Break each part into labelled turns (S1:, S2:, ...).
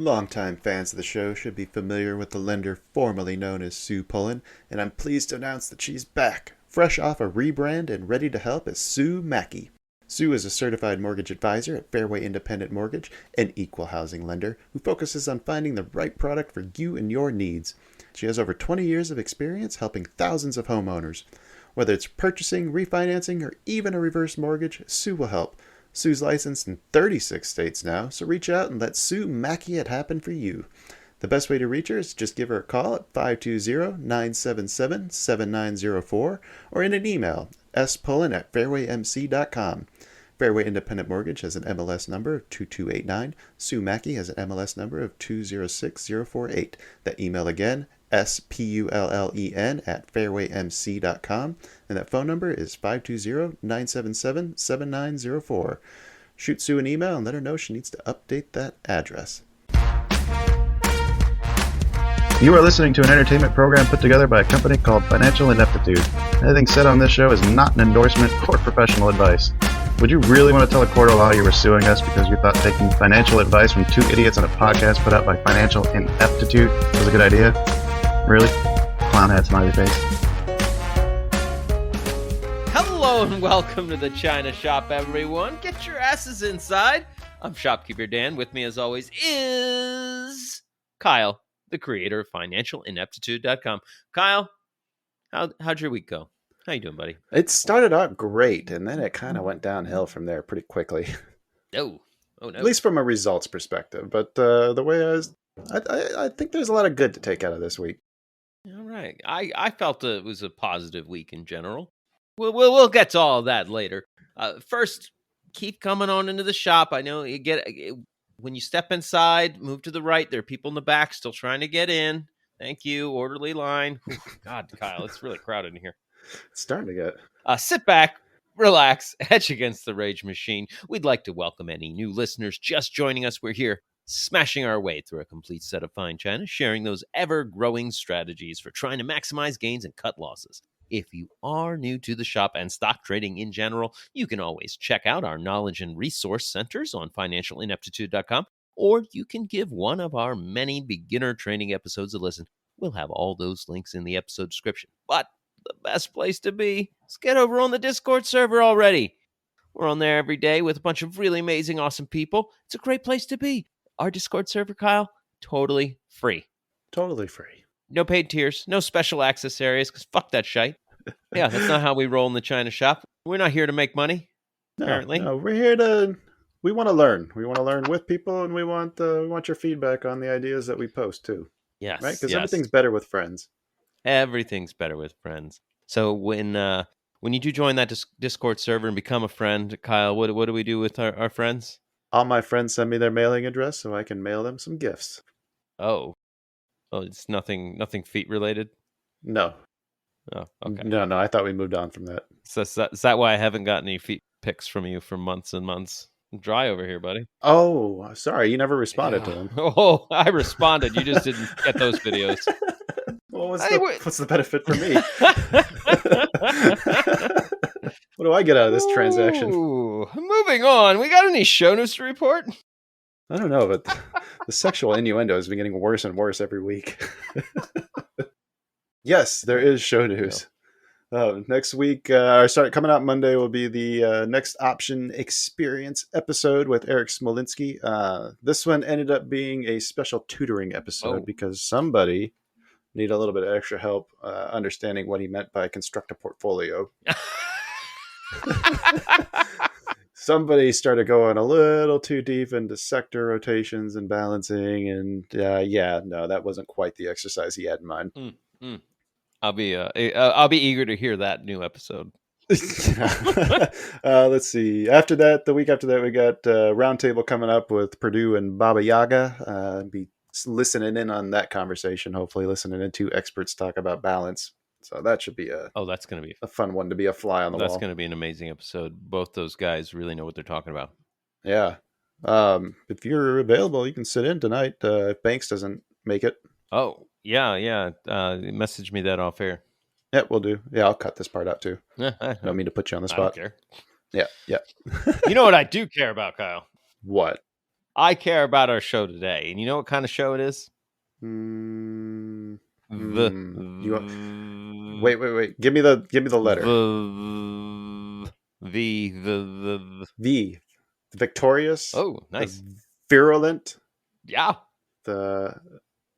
S1: Longtime fans of the show should be familiar with the lender formerly known as Sue Pullen, and I'm pleased to announce that she's back, fresh off a rebrand and ready to help as Sue Mackey. Sue is a certified mortgage advisor at Fairway Independent Mortgage, an equal housing lender who focuses on finding the right product for you and your needs. She has over 20 years of experience helping thousands of homeowners. Whether it's purchasing, refinancing, or even a reverse mortgage, Sue will help. Sue's licensed in 36 states now, so reach out and let Sue Mackey it happen for you. The best way to reach her is just give her a call at 520-977-7904 or in an email, spullen@fairwaymc.com. Fairway Independent Mortgage has an MLS number of 2289. Sue Mackey has an MLS number of 206048. That email again, spullen@fairwaymc.com, and that phone number is 520-977-7904. Shoot Sue an email and let her know she needs to update that address.
S2: You are listening to an entertainment program put together by a company called Financial Ineptitude. Anything said on this show is not an endorsement or professional advice. Would you really want to tell a court of law you were suing us because you thought taking financial advice from two idiots on a podcast put out by Financial Ineptitude was a good idea? Really? Clown hat smiley face.
S3: Hello and welcome to the China Shop, everyone. Get your asses inside. I'm Shopkeeper Dan. With me, as always, is Kyle, the creator of FinancialIneptitude.com. Kyle, how'd your week go? How you doing, buddy?
S1: It started out great, and then it kind of went downhill from there pretty quickly.
S3: Oh no.
S1: At least from a results perspective. But the way I think there's a lot of good to take out of this week.
S3: All right. I felt it was a positive week in general. We'll get to all of that later. First, keep coming on into the shop. I know you get when you step inside, move to the right. There are people in the back still trying to get in. Thank you. Orderly line. God, Kyle, it's really crowded in here.
S1: It's starting to get.
S3: Sit back, relax, edge against the rage machine. We'd like to welcome any new listeners just joining us. We're here smashing our way through a complete set of fine china, sharing those ever-growing strategies for trying to maximize gains and cut losses. If you are new to the shop and stock trading in general, you can always check out our knowledge and resource centers on financialineptitude.com, or you can give one of our many beginner training episodes a listen. We'll have all those links in the episode description. But the best place to be is get over on the Discord server already. We're on there every day with a bunch of really amazing, awesome people. It's a great place to be. Our Discord server, Kyle, totally free.
S1: Totally free.
S3: No paid tiers, no special access areas, because fuck that shite. Yeah, that's not how we roll in the China Shop. We're not here to make money, apparently.
S1: No, we're here to... We want to learn. We want to learn with people, and we want your feedback on the ideas that we post, too.
S3: Yes.
S1: Right? Because everything's better with friends.
S3: Everything's better with friends. So when you do join that Discord server and become a friend, Kyle, what do we do with our friends?
S1: All my friends send me their mailing address so I can mail them some gifts.
S3: Oh, it's nothing feet related?
S1: No.
S3: Oh, okay.
S1: No, I thought we moved on from that.
S3: So is that why I haven't gotten any feet pics from you for months and months? I'm dry over here, buddy.
S1: Oh, sorry. You never responded to them.
S3: Oh, I responded. You just didn't get those videos.
S1: Well, what's the benefit for me? What do I get out of this transaction?
S3: Moving on. We got any show news to report?
S1: I don't know, but the sexual innuendo has been getting worse and worse every week. Yes, there is show news. Next week, coming out Monday, will be the Next Option Experience episode with Eric Smolinski. This one ended up being a special tutoring episode because somebody needed a little bit of extra help understanding what he meant by construct a portfolio. Somebody started going a little too deep into sector rotations and balancing, and that wasn't quite the exercise he had in mind.
S3: I'll be eager to hear that new episode.
S1: Let's see. After that, the week after that, we got Roundtable coming up with Purdue and Baba Yaga. Be listening in on that conversation. Hopefully, listening in two experts talk about balance. So that should be
S3: that's going to be
S1: a fun one to be a fly on the wall.
S3: That's going to be an amazing episode. Both those guys really know what they're talking about.
S1: Yeah. If you're available, you can sit in tonight. If Banks doesn't make it.
S3: Oh, yeah. Message me that off air.
S1: Yeah, we'll do. Yeah, I'll cut this part out too. I don't mean to put you on the spot.
S3: I don't care.
S1: Yeah.
S3: You know what I do care about, Kyle?
S1: What?
S3: I care about our show today. And you know what kind of show it is?
S1: Mm,
S3: The
S1: you want, wait. Give me the letter.
S3: the
S1: V. The victorious.
S3: Oh, nice.
S1: The virulent.
S3: Yeah.
S1: The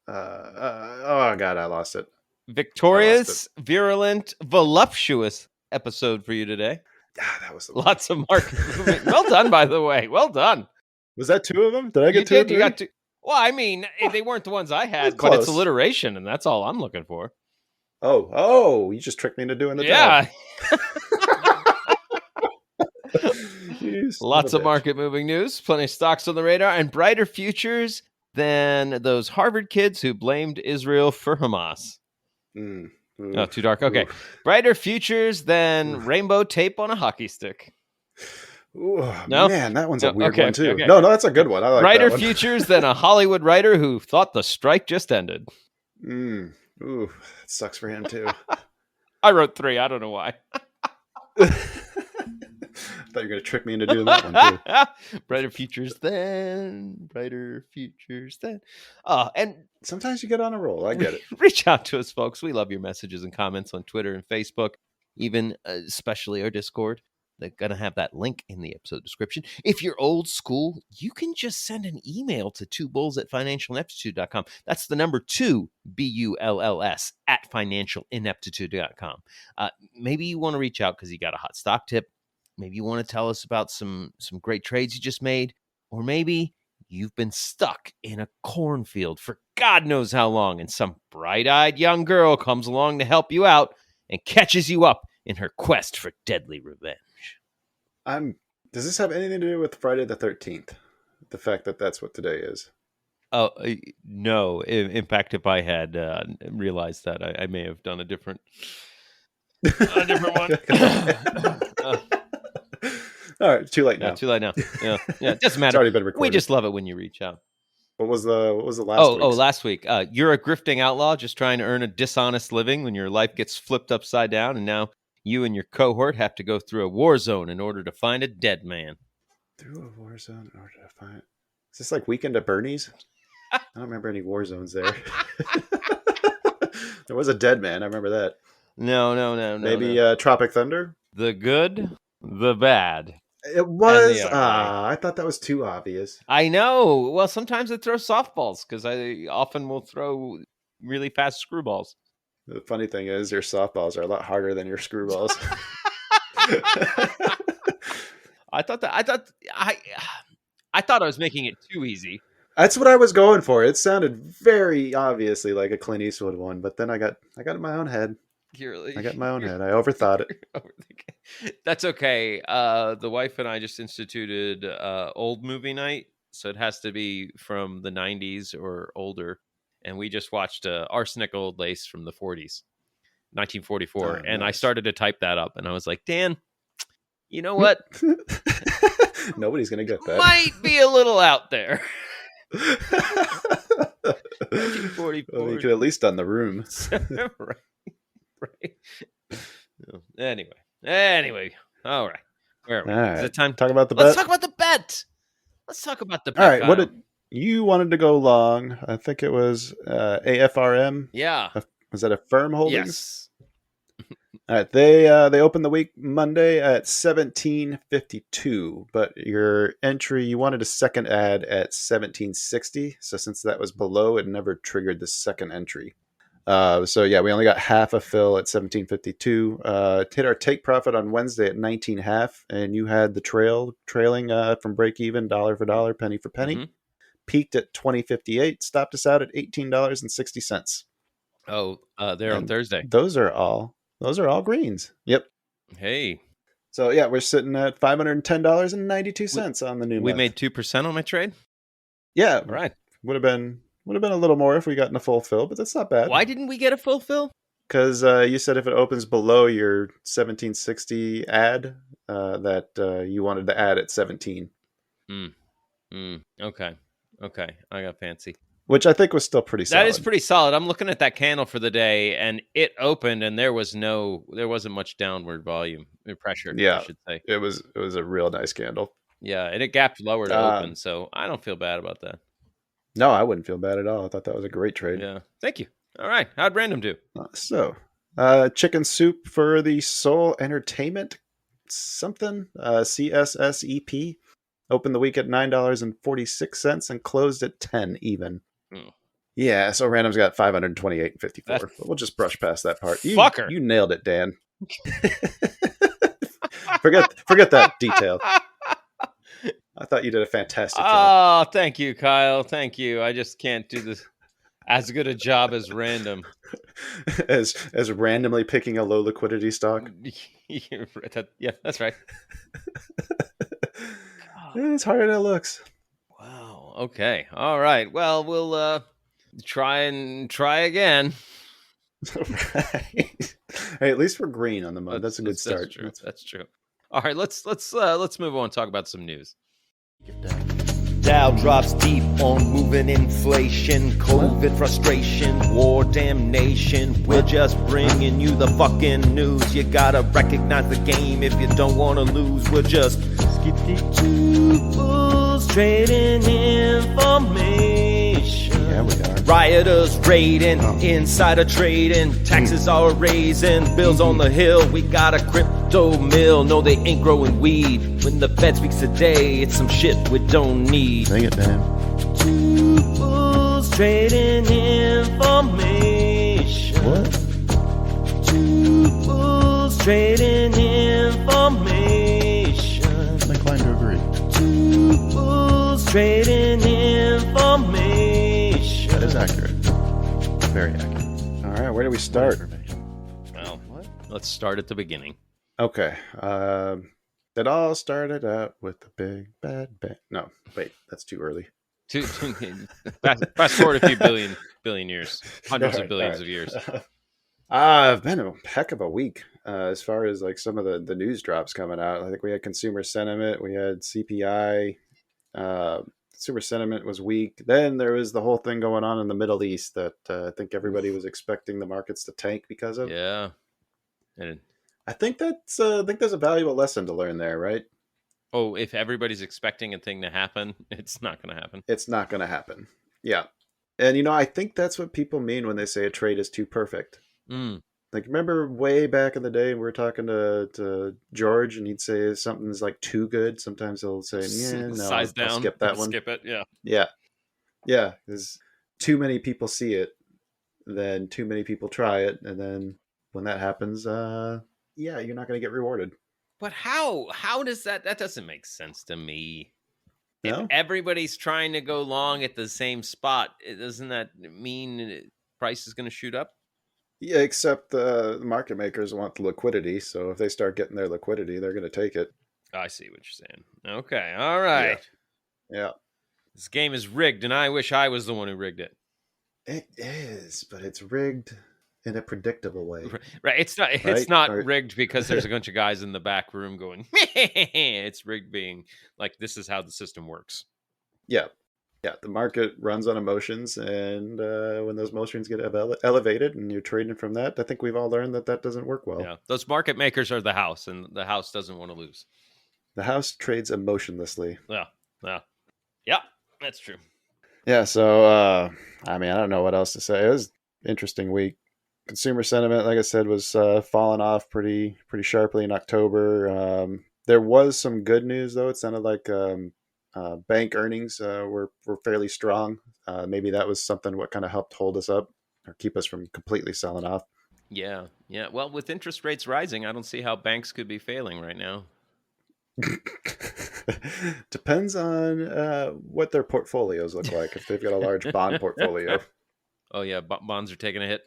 S1: oh god, I lost it.
S3: Victorious, virulent, voluptuous episode for you today.
S1: Ah, that was the one.
S3: Lots of market movement. Well done, by the way. Well done.
S1: Was that two of them? Did I get
S3: You
S1: two?
S3: did. You got two. Well, I mean, they weren't the ones I had, but it's
S1: close.
S3: alliteration, and that's all I'm looking for.
S1: Oh, you just tricked me into doing the job.
S3: Lots of market moving news, plenty of stocks on the radar, and brighter futures than those Harvard kids who blamed Israel for Hamas. Oh, too dark. Okay.
S1: Oof.
S3: Brighter futures than rainbow tape on a hockey stick.
S1: Ooh,
S3: No?
S1: Man, that one's a weird one too.
S3: Okay.
S1: No, that's a good one. I like
S3: Brighter
S1: that one.
S3: futures than a Hollywood writer who thought the strike just ended.
S1: Ooh, it sucks for him too.
S3: I wrote 3. I don't know why.
S1: I thought you were going to trick me into doing that one too.
S3: Brighter futures then. And
S1: sometimes you get on a roll. I get it.
S3: Reach out to us, folks. We love your messages and comments on Twitter and Facebook, even especially our Discord. They're going to have that link in the episode description. If you're old school, you can just send an email to twobulls@financialineptitude.com. That's the number 2, BULLS, at financialineptitude.com. Maybe you want to reach out because you got a hot stock tip. Maybe you want to tell us about some great trades you just made. Or maybe you've been stuck in a cornfield for God knows how long, and some bright-eyed young girl comes along to help you out and catches you up in her quest for deadly revenge.
S1: Does this have anything to do with Friday the 13th? The fact that that's what today is?
S3: Oh, no. In fact, if I had realized that, I may have done a different one.
S1: All right, too late now.
S3: Yeah, too late now. Yeah, it doesn't matter.
S1: It's already been recorded.
S3: We just love it when you reach out.
S1: What was the last week?
S3: Last week. You're a grifting outlaw just trying to earn a dishonest living when your life gets flipped upside down, and now you and your cohort have to go through a war zone in order to find a dead man.
S1: Through a war zone in order to find... Is this like Weekend at Bernie's? I don't remember any war zones there. There was a dead man. I remember that.
S3: No.
S1: Maybe Tropic Thunder?
S3: The good, the bad.
S1: It was. I thought that was too obvious.
S3: I know. Well, sometimes I throw softballs because I often will throw really fast screwballs.
S1: The funny thing is, your softballs are a lot harder than your screwballs.
S3: I thought I was making it too easy.
S1: That's what I was going for. It sounded very obviously like a Clint Eastwood one, but then I got in my own head. I got in my own head. I overthought it.
S3: That's okay. The wife and I just instituted old movie night, so it has to be from the 90s or older. And we just watched Arsenic Old Lace from the 40s, 1944.
S1: Oh,
S3: and
S1: nice.
S3: I started to type that up, and I was like, Dan, you know what?
S1: Nobody's going to get that.
S3: Might be a little out there. 1944.
S1: Well, you could at least done The Room.
S3: Right. Anyway. All right. Where are we?
S1: All right.
S3: Is it time?
S1: Talk about the
S3: Let's
S1: bet?
S3: talk about the bet. Let's talk about the bet.
S1: All right.
S3: Kyle.
S1: You wanted to go long. I think it was AFRM.
S3: Yeah.
S1: Was that a firm holdings?
S3: Yes.
S1: All right. They opened the week Monday at 17.52, but your entry, you wanted a second ad at 17.60. So since that was below, it never triggered the second entry. So yeah, we only got half a fill at 17.52. Hit our take profit on Wednesday at 19.5, and you had the trailing from break even, dollar for dollar, penny for penny.
S3: Mm-hmm.
S1: Peaked at 20.58, stopped us out at $18.60.
S3: Oh, there on Thursday.
S1: Those are all greens. Yep.
S3: Hey.
S1: So yeah, we're sitting at $510.92 on the new.
S3: We
S1: month.
S3: made 2% on my trade.
S1: Yeah.
S3: All right.
S1: Would have been a little more if we got in a full fill, but that's not bad.
S3: Why didn't we get a full fill?
S1: Because you said if it opens below your 1760 ad, that you wanted to add at 17.
S3: Okay. I got fancy.
S1: Which I think was still pretty solid.
S3: That is pretty solid. I'm looking at that candle for the day, and it opened, and there wasn't much downward volume pressure.
S1: Yeah,
S3: I should say
S1: it was a real nice candle.
S3: Yeah, and it gapped lower to
S1: Uh,
S3: open, so I don't feel bad about that.
S1: no, I wouldn't feel bad at all. I thought that was a great trade.
S3: Yeah, thank you. All right, how'd Random do?
S1: Chicken soup for the Soul Entertainment something, CSSEP, opened the week at $9.46 and closed at 10 even.
S3: Hmm.
S1: Yeah, so Random's got 528.54.
S3: That's-
S1: But we'll just brush past that part.
S3: Fucker.
S1: You nailed it, Dan. forget that detail. I thought you did a fantastic job.
S3: Oh, thank you, Kyle. Thank you. I just can't do this as good a job as Random.
S1: as randomly picking a low liquidity stock.
S3: Yeah, that's right.
S1: It's harder than it looks.
S3: Wow. Okay. All right. Well, we'll try again.
S1: Right. Hey, at least we're green on the month. That's a good start.
S3: That's true. All right. Let's move on and talk about some news.
S4: Dow drops deep on moving inflation, COVID frustration, war damnation. We're just bringing you the fucking news. You gotta recognize the game if you don't wanna lose. We're just two bulls trading information.
S1: Yeah, we are.
S4: Rioters raiding, insider trading, taxes are raising, bills on the hill. We got a crypto mill. No, they ain't growing weed. When the Fed speaks today, it's some shit we don't need.
S1: Sing it, man.
S4: Two bulls trading information.
S1: What?
S4: Two bulls trading information.
S1: I'm inclined to agree.
S4: Two bulls trading information.
S1: That is accurate. Very accurate. All right, where do we start?
S3: Well, let's start at the beginning.
S1: Okay. It all started out with the big bad bang. No, wait, that's too early.
S3: Fast forward a few billion years, hundreds of billions of years.
S1: Been a heck of a week as far as like some of the news drops coming out. I think we had consumer sentiment, we had CPI. Consumer sentiment was weak. Then there was the whole thing going on in the Middle East that I think everybody was expecting the markets to tank because of.
S3: Yeah, and
S1: I think there's a valuable lesson to learn there, right?
S3: oh, if everybody's expecting a thing to happen, it's not going to happen.
S1: It's not going to happen. Yeah. And, I think that's what people mean when they say a trade is too perfect. Like, remember way back in the day, we were talking to George, and he'd say something's like too good. Sometimes he'll say, yeah, no,
S3: Size down.
S1: I'll skip that one.
S3: Skip it, yeah.
S1: Yeah. Yeah, because too many people see it, then too many people try it, and then when that happens, you're not going to get rewarded.
S3: But how does that doesn't make sense to me.
S1: No?
S3: If everybody's trying to go long at the same spot, doesn't that mean price is going to shoot up?
S1: Yeah, except the market makers want the liquidity, so if they start getting their liquidity, they're going to take it.
S3: I see what you're saying. Okay, all right.
S1: Yeah.
S3: This game is rigged, and I wish I was the one who rigged it.
S1: It is, but it's rigged in a predictable way.
S3: Right? It's not rigged because there's a bunch of guys in the back room going, it's rigged being like, this is how the system works.
S1: Yeah. Yeah, the market runs on emotions, and when those emotions get elevated and you're trading from that, I think we've all learned that doesn't work well.
S3: Yeah, those market makers are the house, and the house doesn't want to lose.
S1: The house trades emotionlessly.
S3: Yeah, that's true.
S1: Yeah, so, I don't know what else to say. It was an interesting week. Consumer sentiment, like I said, was falling off pretty sharply in October. There was some good news, though. It sounded like bank earnings were fairly strong. Maybe that was something what kind of helped hold us up or keep us from completely selling off.
S3: Yeah. Well, with interest rates rising, I don't see how banks could be failing right now.
S1: Depends on what their portfolios look like. If they've got a large bond portfolio.
S3: Oh, yeah. Bonds are taking a hit.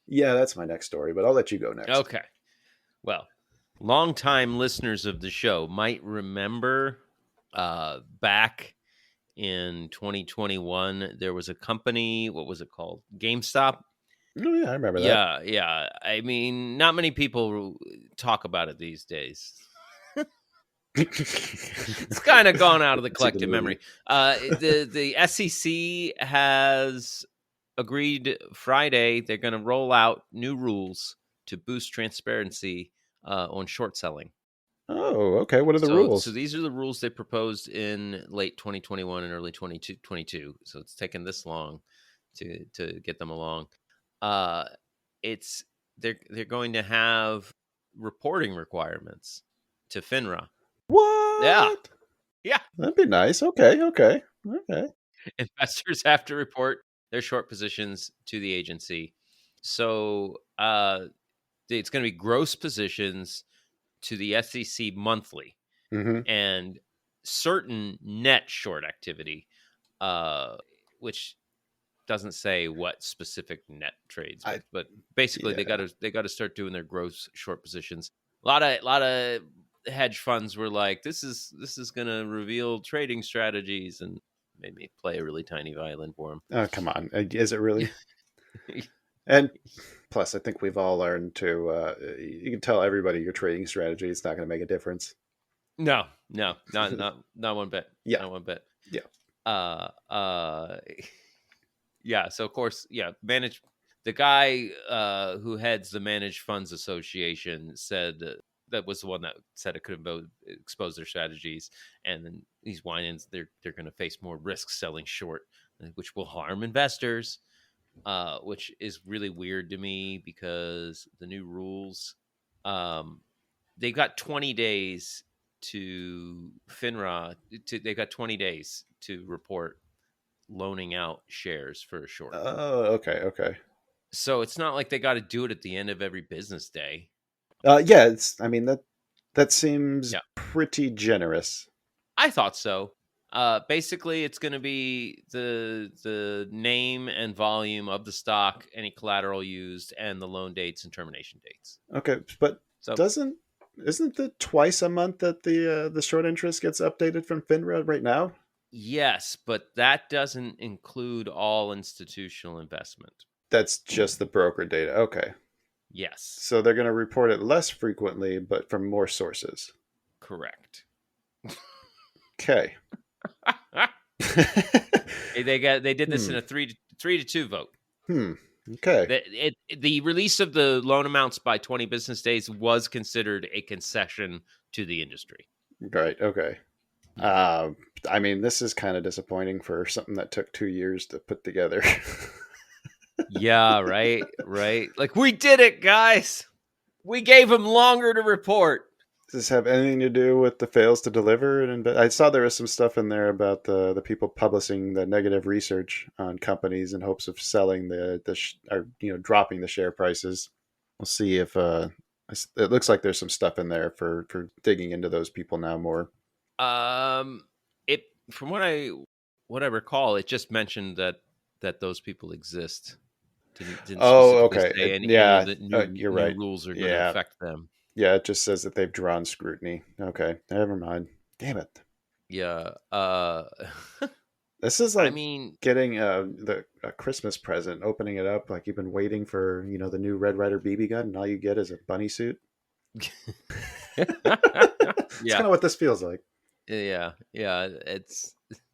S1: Yeah, that's my next story, but I'll let you go next.
S3: Okay. Well, longtime listeners of the show might remember back in 2021, there was a company, what was it called? GameStop?
S1: Oh, yeah, I remember that.
S3: Yeah. I mean, not many people talk about it these days. It's kind of gone out of the collective memory. The SEC has agreed Friday they're going to roll out new rules to boost transparency on short selling.
S1: Oh, okay. What are the
S3: So
S1: rules?
S3: these are the rules they proposed in late 2021 and early 2022. So it's taken this long to get them along. It's they're going to have reporting requirements to FINRA. Yeah.
S1: What?
S3: Yeah.
S1: That'd be nice. Okay.
S3: Investors have to report their short positions to the agency. So it's going to be gross positions to the SEC monthly,
S1: Mm-hmm.
S3: and certain net short activity, which doesn't say what specific net trades, but basically they got to start doing their gross short positions. A lot of hedge funds were like, this is going to reveal trading strategies, and made me play a really tiny violin for them.
S1: Oh, come on. Is it really? And plus, I think we've all learned to, you can tell everybody your trading strategy. It's not going to make a difference.
S3: No, not one bit.
S1: Yeah.
S3: Not one bit.
S1: Yeah.
S3: Yeah. So of course, the guy who heads the Managed Funds Association said that was the one that said it could expose their strategies, and then these whinings, they're going to face more risks selling short, which will harm investors, which is really weird to me because the new rules, they got 20 days to FINRA. They got 20 days to report loaning out shares for a short.
S1: Oh, okay.
S3: So it's not like they got to do it at the end of every business day.
S1: Yeah, that seems pretty generous.
S3: I thought so. Basically, it's going to be the name and volume of the stock, any collateral used, and the loan dates and termination dates.
S1: Okay, but isn't it twice a month that the short interest gets updated from FINRA right now?
S3: Yes, but that doesn't include all institutional investment.
S1: That's just the broker data. Okay.
S3: Yes.
S1: So they're going to report it less frequently, but from more sources.
S3: Correct.
S1: Okay.
S3: They did this in a 3-2 vote.
S1: Okay.
S3: The release of the loan amounts by 20 business days was considered a concession to the industry.
S1: Right. Okay. I mean, this is kind of disappointing for something that took 2 years to put together.
S3: Yeah, right. Like, we did it, guys. We gave them longer to report.
S1: Does this have anything to do with the fails to deliver? And I saw there was some stuff in there about the people publishing the negative research on companies in hopes of selling dropping the share prices. We'll see if it looks like there's some stuff in there for digging into those people now more.
S3: It from what I recall, it just mentioned that those people exist. Didn't
S1: okay.
S3: Say any of the
S1: you're right.
S3: New rules are going to affect them.
S1: Yeah, it just says that they've drawn scrutiny. Okay, never mind. Damn it.
S3: Yeah.
S1: This is like, getting a Christmas present, opening it up like you've been waiting for, the new Red Ryder BB gun, and all you get is a bunny suit. It's kind of what this feels like.
S3: Yeah. It's.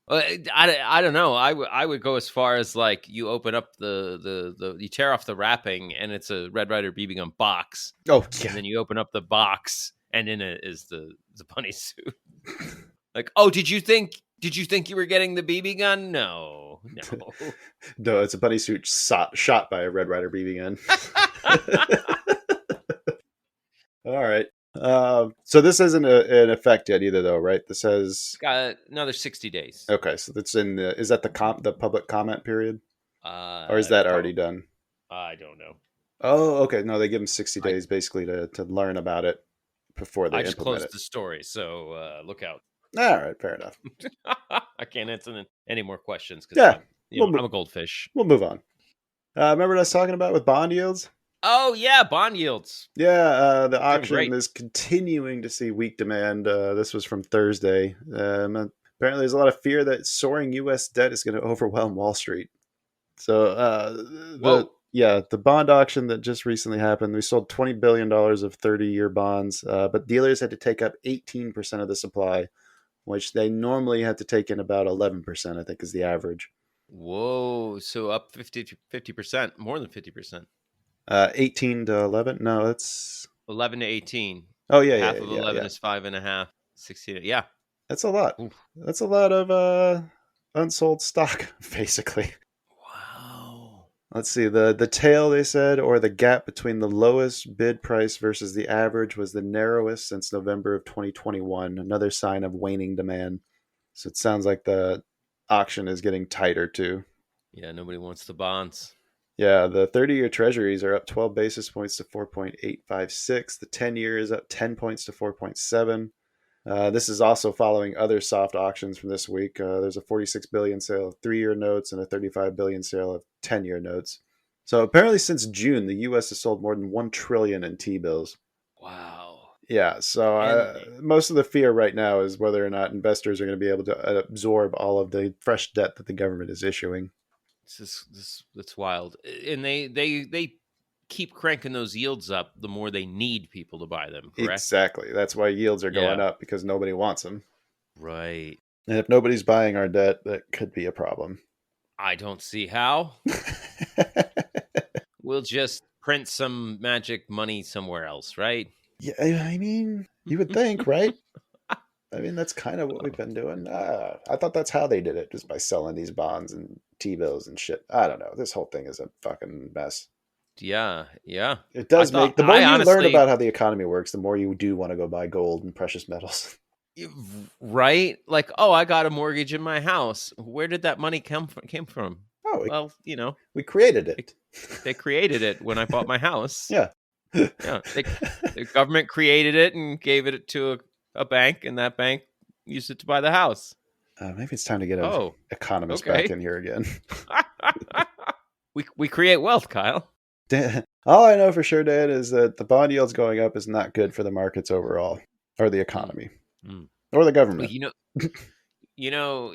S3: I don't know. I would go as far as, like, you open up you tear off the wrapping and it's a Red Ryder BB gun box.
S1: Oh yeah.
S3: And then you open up the box and in it is the bunny suit. Like, oh, did you think you were getting the BB gun? No.
S1: No, it's a bunny suit shot by a Red Ryder BB gun. All right. So this isn't in effect yet either, though, right? This has
S3: got another 60 days.
S1: Okay, so that's is that the public comment period, or is that already done?
S3: I don't know.
S1: Oh, okay. No, they give them 60 days basically to learn about it before they implement it. I just closed
S3: the story, so look out.
S1: All right, fair enough.
S3: I can't answer any more questions because I'm a goldfish.
S1: We'll move on. Remember what I was talking about with bond yields?
S3: Oh, yeah, bond yields.
S1: Yeah, the auction is continuing to see weak demand. This was from Thursday. Apparently, there's a lot of fear that soaring U.S. debt is going to overwhelm Wall Street. So, the bond auction that just recently happened, we sold $20 billion of 30-year bonds, but dealers had to take up 18% of the supply, which they normally have to take in about 11%, I think is the average.
S3: Whoa, so up 50%, more than 50%.
S1: 18 to 11? No, it's
S3: 11 to 18.
S1: Oh yeah,
S3: Half
S1: yeah,
S3: of
S1: yeah,
S3: 11
S1: yeah.
S3: is 5.5. 16. Yeah.
S1: That's a lot.
S3: Oof.
S1: That's a lot of unsold stock, basically.
S3: Wow.
S1: Let's see, the tail they said, or the gap between the lowest bid price versus the average, was the narrowest since November of 2021. Another sign of waning demand. So it sounds like the auction is getting tighter too.
S3: Yeah, nobody wants the bonds.
S1: Yeah, the 30-year treasuries are up 12 basis points to 4.856. The 10-year is up 10 points to 4.7. This is also following other soft auctions from this week. There's a 46 billion sale of 3-year notes and a 35 billion sale of 10-year notes. So apparently since June, the US has sold more than 1 trillion in T-bills.
S3: Wow.
S1: Yeah, so
S3: And
S1: most of the fear right now is whether or not investors are going to be able to absorb all of the fresh debt that the government is issuing.
S3: that's wild. And they keep cranking those yields up the more they need people to buy them, correct?
S1: Exactly. That's why yields are going
S3: Yeah.
S1: up, because nobody wants them.
S3: Right.
S1: And if nobody's buying our debt, that could be a problem.
S3: I don't see how. We'll just print some magic money somewhere else, right?
S1: Yeah, I mean, you would think, right? I mean, that's kind of what we've been doing. I thought that's how they did it, just by selling these bonds and T-bills and shit. I don't know. This whole thing is a fucking mess.
S3: Yeah.
S1: It does
S3: thought
S1: the more
S3: I
S1: you learn
S3: honestly
S1: about how the economy works, the more you do want to go buy gold and precious metals.
S3: right? Like, oh, I got a mortgage in my house. Where did that money came from?
S1: Oh,
S3: Well,
S1: we created it.
S3: they created it when I bought my house.
S1: Yeah.
S3: Yeah, the government created it and gave it to a bank, and that bank used it to buy the house.
S1: Maybe it's time to get an
S3: Oh,
S1: economist
S3: okay.
S1: back in here again.
S3: we create wealth, Kyle.
S1: All I know for sure, Dan, is that the bond yields going up is not good for the markets overall, or the economy, or the government.
S3: Well,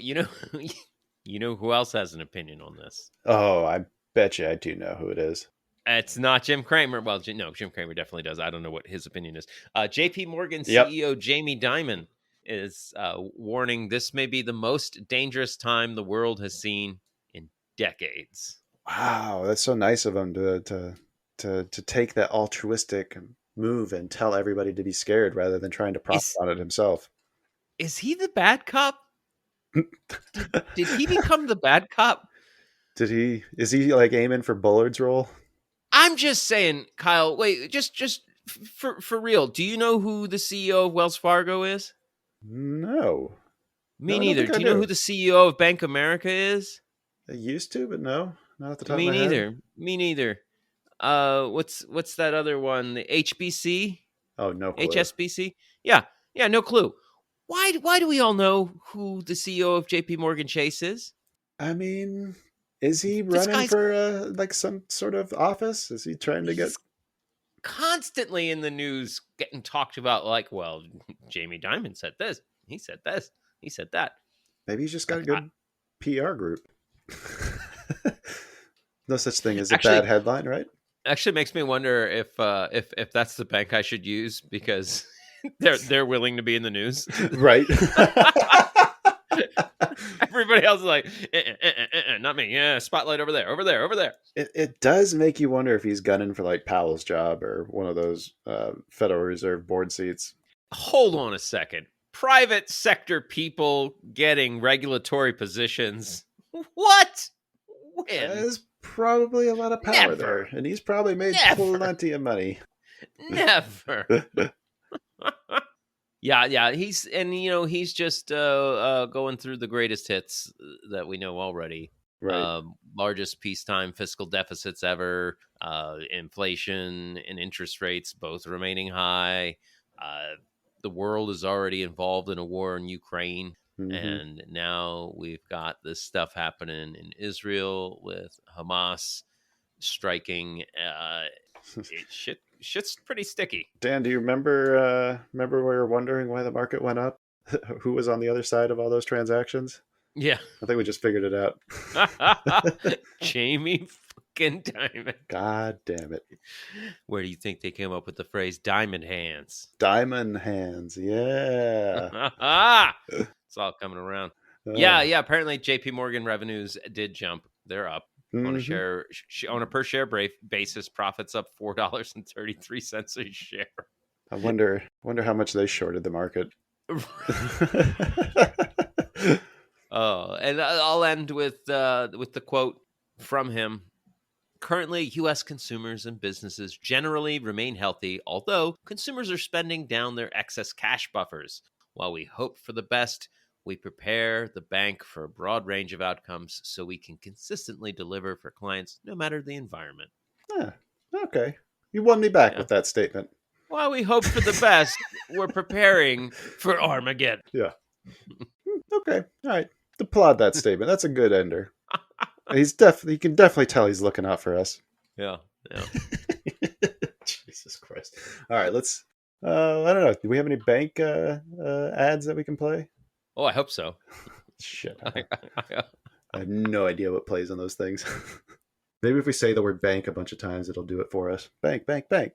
S3: you know who else has an opinion on this?
S1: Oh, I bet you I do know who it is.
S3: It's not Jim Cramer. Well, no, Jim Cramer definitely does. I don't know what his opinion is. JP Morgan
S1: Yep.
S3: CEO Jamie Dimon is warning this may be the most dangerous time the world has seen in decades.
S1: Wow, that's so nice of him to take that altruistic move and tell everybody to be scared rather than trying to profit on it himself.
S3: Is he the bad cop? Did he become the bad cop?
S1: Is he like aiming for Bullard's role?
S3: I'm just saying, Kyle, wait, just for real. Do you know who the CEO of Wells Fargo is?
S1: No.
S3: Me
S1: No, I don't
S3: neither.
S1: think
S3: Do
S1: I
S3: you know
S1: do.
S3: who the CEO of Bank America is?
S1: I used to, but no, not at the top
S3: Me
S1: of my head.
S3: neither. Me neither. What's that other one? The HBC?
S1: Oh, no clue.
S3: HSBC? Yeah, no clue. Why do we all know who the CEO of JP Morgan Chase is?
S1: I mean, is he
S3: This
S1: running
S3: guy's-
S1: for like some sort of office? Is he trying to get?
S3: He's constantly in the news getting talked about, like, well, Jamie Dimon said this, he said this, he said that.
S1: Maybe he's just got a good PR group. No such thing as a
S3: Actually-
S1: bad headline, right?
S3: Actually makes me wonder if that's the bank I should use, because they're willing to be in the news.
S1: Right.
S3: Everybody else is like, not me. Yeah, spotlight over there.
S1: It does make you wonder if he's gunning for like Powell's job or one of those Federal Reserve board seats.
S3: Hold on a second. Private sector people getting regulatory positions. What? When?
S1: There's probably a lot of power
S3: Never.
S1: there, and he's probably made
S3: Never.
S1: plenty of money.
S3: Never. Yeah. He's just going through the greatest hits that we know already.
S1: Right.
S3: Largest peacetime fiscal deficits ever. Inflation and interest rates both remaining high. The world is already involved in a war in Ukraine.
S1: Mhm.
S3: And now we've got this stuff happening in Israel with Hamas striking. Shit's pretty sticky.
S1: Dan, do you remember we were wondering why the market went up? Who was on the other side of all those transactions?
S3: Yeah.
S1: I think we just figured it out.
S3: Jamie fucking Dimon.
S1: God damn it.
S3: Where do you think they came up with the phrase diamond hands?
S1: Diamond hands. Yeah.
S3: It's all coming around. Yeah. Apparently JP Morgan revenues did jump. They're up. On a per share basis, profits up $4.33 a share.
S1: I wonder how much they shorted the market.
S3: Oh, and I'll end with the quote from him. Currently, U.S. consumers and businesses generally remain healthy, although consumers are spending down their excess cash buffers. While we hope for the best, we prepare the bank for a broad range of outcomes so we can consistently deliver for clients no matter the environment.
S1: Yeah, okay. You won me back
S3: Yeah.
S1: with that statement.
S3: While we hope for the best, we're preparing for Armageddon.
S1: Yeah. Okay. All right. Applaud that statement. That's a good ender. You can definitely tell he's looking out for us.
S3: Yeah.
S1: Jesus Christ. All right, let's I don't know. Do we have any bank ads that we can play?
S3: Oh, I hope so.
S1: Shit. I have no idea what plays on those things. Maybe if we say the word bank a bunch of times, it'll do it for us. Bank, bank, bank.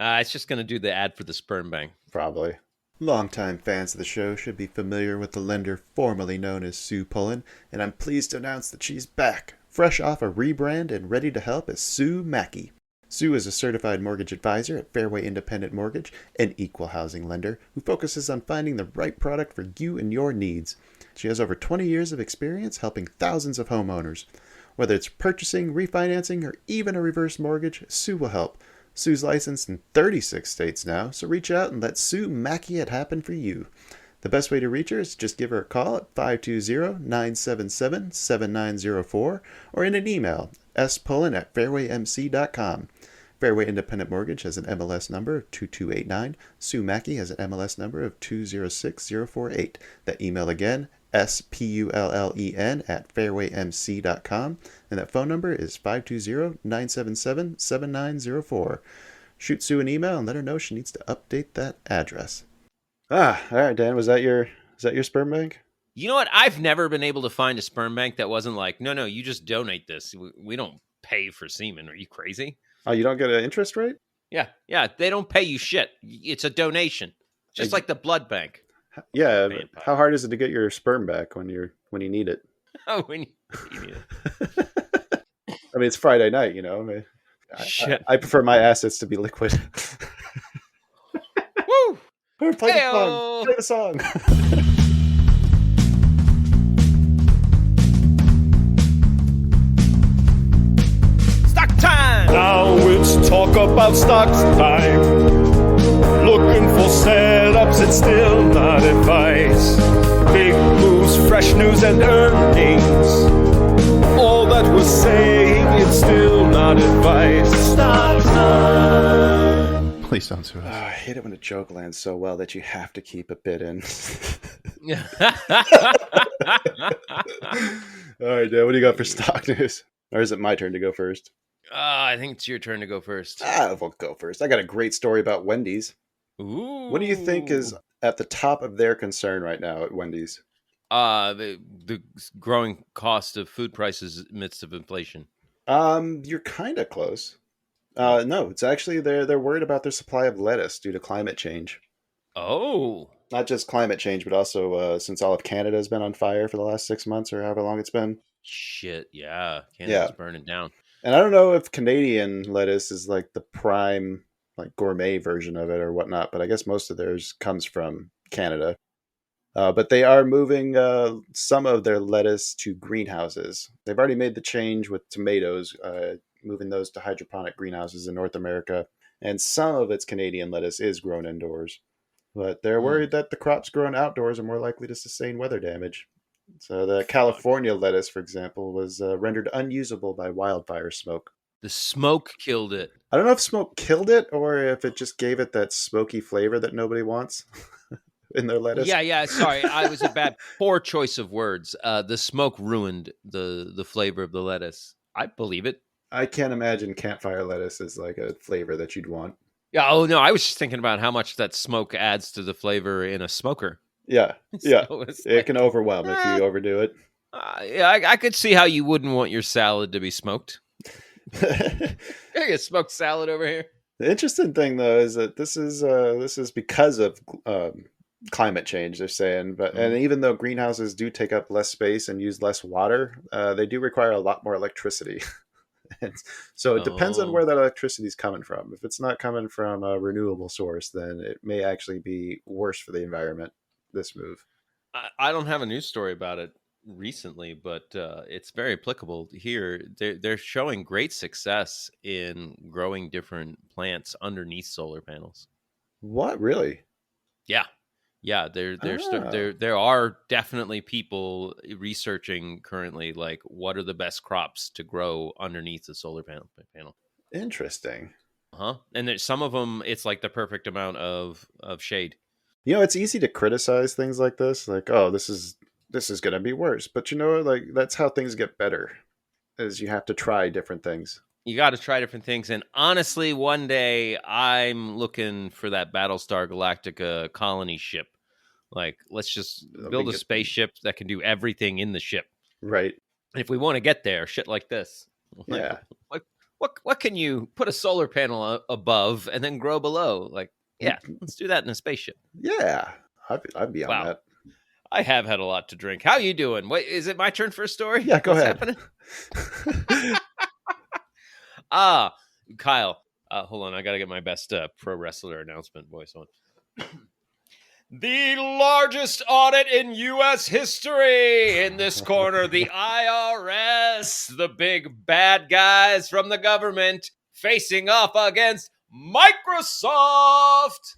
S3: It's just going to do the ad for the sperm bank.
S1: Probably. Longtime fans of the show should be familiar with the lender formerly known as Sue Pullen, and I'm pleased to announce that she's back, fresh off a rebrand and ready to help as Sue Mackey. Sue is a certified mortgage advisor at Fairway Independent Mortgage, an equal housing lender who focuses on finding the right product for you and your needs. She has over 20 years of experience helping thousands of homeowners. Whether it's purchasing, refinancing, or even a reverse mortgage, Sue will help. Sue's licensed in 36 states now, so reach out and let Sue Mackey it happen for you. The best way to reach her is just give her a call at 520-977-7904 or in an email, spullen@fairwaymc.com. Fairway Independent Mortgage has an MLS number of 2289. Sue Mackey has an MLS number of 206048. That email again, spullen@fairwaymc.com, and that phone number is 520-977-7904. Shoot Sue an email and let her know she needs to update that address. All right, Dan, is that your sperm bank?
S3: You know what? I've never been able to find a sperm bank that wasn't like, no, you just donate this. We don't pay for semen. Are you crazy?
S1: Oh, you don't get an interest rate?
S3: Yeah, they don't pay you shit. It's a donation, just like the blood bank.
S1: Yeah, how hard is it to get your sperm back when you need it?
S3: Oh, when you need it.
S1: I mean, it's Friday night, you know.
S3: Shit.
S1: I prefer my assets to be liquid.
S3: Woo!
S1: Play the song.
S3: Stock time!
S4: Now it's talk about stocks time. Looking for setups, it's still not advice. Big moves, fresh news and earnings. All that we're saying, it's still not advice. Stock time.
S2: Please don't sue us.
S1: I hate it when a joke lands so well that you have to keep a bit in. All right, Dan, what do you got for stock news? Or is it my turn to go first?
S3: I think it's your turn to go first.
S1: We'll go first. I got a great story about Wendy's.
S3: Ooh.
S1: What do you think is at the top of their concern right now at Wendy's?
S3: The growing cost of food prices amidst of inflation.
S1: You're kind of close. No, it's actually they're worried about their supply of lettuce due to climate change.
S3: Oh.
S1: Not just climate change, but also since all of Canada has been on fire for the last 6 months or however long it's been.
S3: Shit, yeah. Canada's burning down.
S1: And I don't know if Canadian lettuce is like the prime, like gourmet version of it or whatnot, but I guess most of theirs comes from Canada. But they are moving some of their lettuce to greenhouses. They've already made the change with tomatoes, moving those to hydroponic greenhouses in North America. And some of its Canadian lettuce is grown indoors. But they're worried that the crops grown outdoors are more likely to sustain weather damage. So the California lettuce, for example, was rendered unusable by wildfire smoke.
S3: The smoke killed it.
S1: I don't know if smoke killed it or if it just gave it that smoky flavor that nobody wants in their lettuce.
S3: Yeah. Sorry, I was poor choice of words. The smoke ruined the flavor of the lettuce. I believe it.
S1: I can't imagine campfire lettuce is like a flavor that you'd want.
S3: Yeah. Oh no, I was just thinking about how much that smoke adds to the flavor in a smoker.
S1: Yeah.
S3: So
S1: it can overwhelm if you overdo it.
S3: I could see how you wouldn't want your salad to be smoked. I get smoked salad over here.
S1: The interesting thing, though, is that this is because of climate change. They're saying, and even though greenhouses do take up less space and use less water, they do require a lot more electricity. So it depends on
S3: Oh,
S1: where that electricity is coming from. If it's not coming from a renewable source, then it may actually be worse for the environment, this move.
S3: I don't have a news story about it recently, but it's very applicable here. They're showing great success in growing different plants underneath solar panels.
S1: What, really?
S3: Yeah, yeah.
S1: Ah,
S3: There are definitely people researching currently, like what are the best crops to grow underneath the solar panel.
S1: interesting.
S3: Uh-huh. And there's some of them, it's like the perfect amount of shade.
S1: It's easy to criticize things like this, like, oh, this is going to be worse. But like that's how things get better, is you have to try different things.
S3: You got to try different things. And honestly, one day I'm looking for that Battlestar Galactica colony ship. Like, let's just
S1: That'll be
S3: build a
S1: good.
S3: spaceship that can do everything in the ship.
S1: Right.
S3: And if we want to get there, shit like this, like,
S1: Yeah.
S3: what can you put a solar panel above and then grow below? Like, yeah, let's do that in a spaceship.
S1: Yeah. I'd be on
S3: Wow.
S1: that.
S3: I have had a lot to drink. How you doing? Wait, is it my turn for a story?
S1: Yeah, go
S3: What's
S1: ahead.
S3: happening? Kyle, hold on. I got to get my best pro wrestler announcement voice on. The largest audit in U.S. history. In this corner, the IRS, the big bad guys from the government facing off against Microsoft.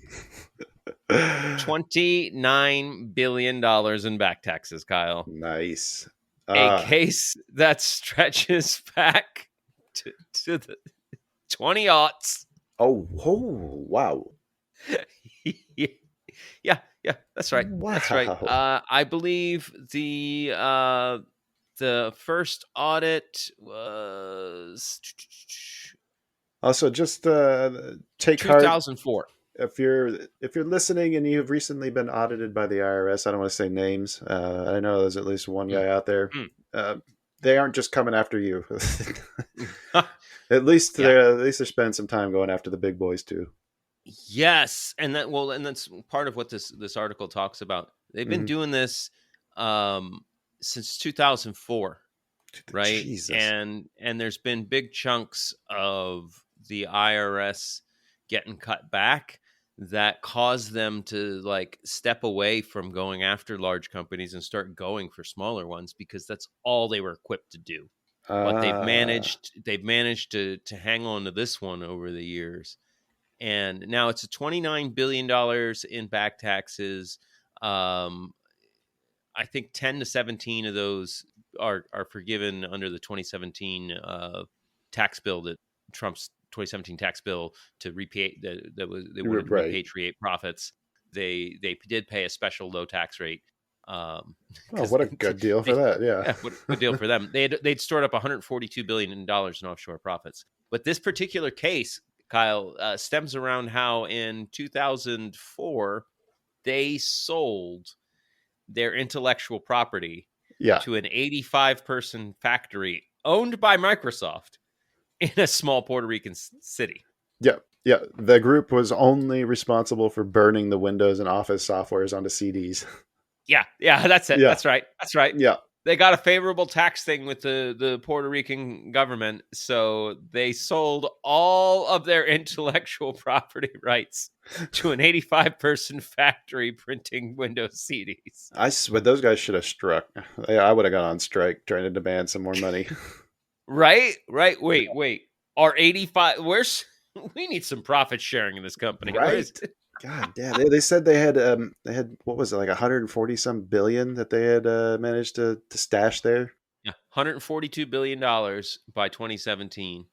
S3: $29 billion in back taxes, Kyle.
S1: Nice.
S3: A case that stretches back to the 20-aughts.
S1: Oh, wow.
S3: Yeah, that's right.
S1: Wow.
S3: That's right. I believe the first audit was
S1: Also, just take heart
S3: 2004.
S1: if you're listening and you've recently been audited by the IRS. I don't want to say names. I know there's at least one guy out there. They aren't just coming after you. At least they're spending some time going after the big boys too.
S3: Yes, and that's part of what this article talks about. They've been doing this since 2004, right?
S1: Jesus.
S3: And there's been big chunks of the IRS getting cut back that caused them to like step away from going after large companies and start going for smaller ones because that's all they were equipped to do. But they've managed to hang on to this one over the years. And now it's a $29 billion in back taxes. I think 10 to 17 of those are forgiven under the 2017 tax bill, that Trump's 2017 tax bill to repay they wanted to repatriate profits. They did pay a special low tax rate.
S1: What a good deal for that. Yeah.
S3: What a good deal for them. They'd stored up $142 billion in offshore profits. But this particular case, Kyle, stems around how in 2004 they sold their intellectual property to an 85-person factory owned by Microsoft in a small Puerto Rican city.
S1: Yeah. The group was only responsible for burning the Windows and Office softwares onto CDs.
S3: Yeah, that's it.
S1: Yeah.
S3: That's right.
S1: Yeah.
S3: They got a favorable tax thing with the Puerto Rican government, so they sold all of their intellectual property rights to an 85-person factory printing Windows CDs.
S1: I swear those guys should have struck. I would have gone on strike trying to demand some more money.
S3: Right. Wait. Our 85. We need some profit sharing in this company.
S1: Right. God damn. They said they had what was it, like 140 some billion that they had managed to stash there.
S3: Yeah, $142 billion by 2017.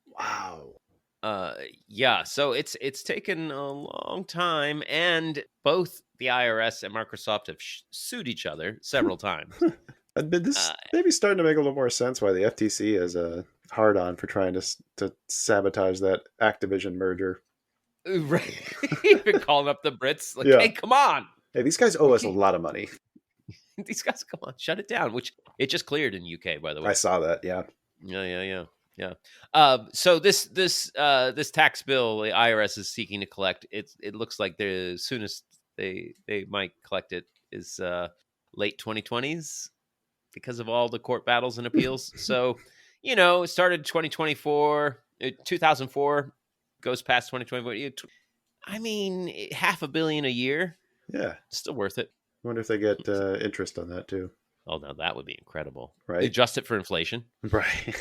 S1: Wow.
S3: Yeah, so it's taken a long time, and both the IRS and Microsoft have sued each other several times.
S1: This maybe starting to make a little more sense why the FTC is a hard on for trying to sabotage that Activision merger.
S3: Right. You've been calling up the Brits like, hey, come on.
S1: Hey, these guys owe us a lot of money.
S3: These guys, come on, shut it down. Which it just cleared in UK, by the way.
S1: I saw that. Yeah.
S3: So this tax bill the IRS is seeking to collect, it looks like the soonest they might collect it is late 2020s because of all the court battles and appeals. So, it started 2004, goes past 2024. I mean, $500 million a year,
S1: Yeah.
S3: still worth it.
S1: I wonder if they get interest on that too.
S3: Oh, no, that would be incredible.
S1: Right.
S3: Adjust it for inflation.
S1: Right.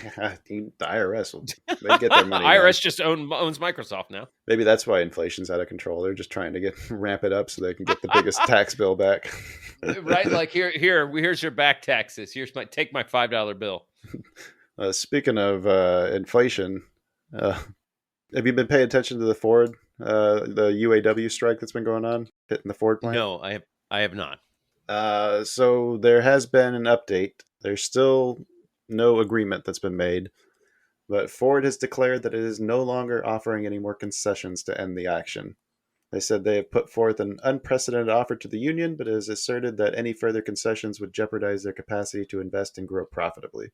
S1: The IRS they get their money.
S3: IRS just owns Microsoft now.
S1: Maybe that's why inflation's out of control. They're just trying to ramp it up so they can get the biggest tax bill back.
S3: Right? Like here's your back taxes. Take my $5 bill.
S1: Speaking of inflation, have you been paying attention to the Ford, the UAW strike that's been going on, hitting the Ford plant?
S3: No, I have not.
S1: So there has been an update. There's still no agreement that's been made, but Ford has declared that it is no longer offering any more concessions to end the action. They said they have put forth an unprecedented offer to the union, but it has asserted that any further concessions would jeopardize their capacity to invest and grow profitably.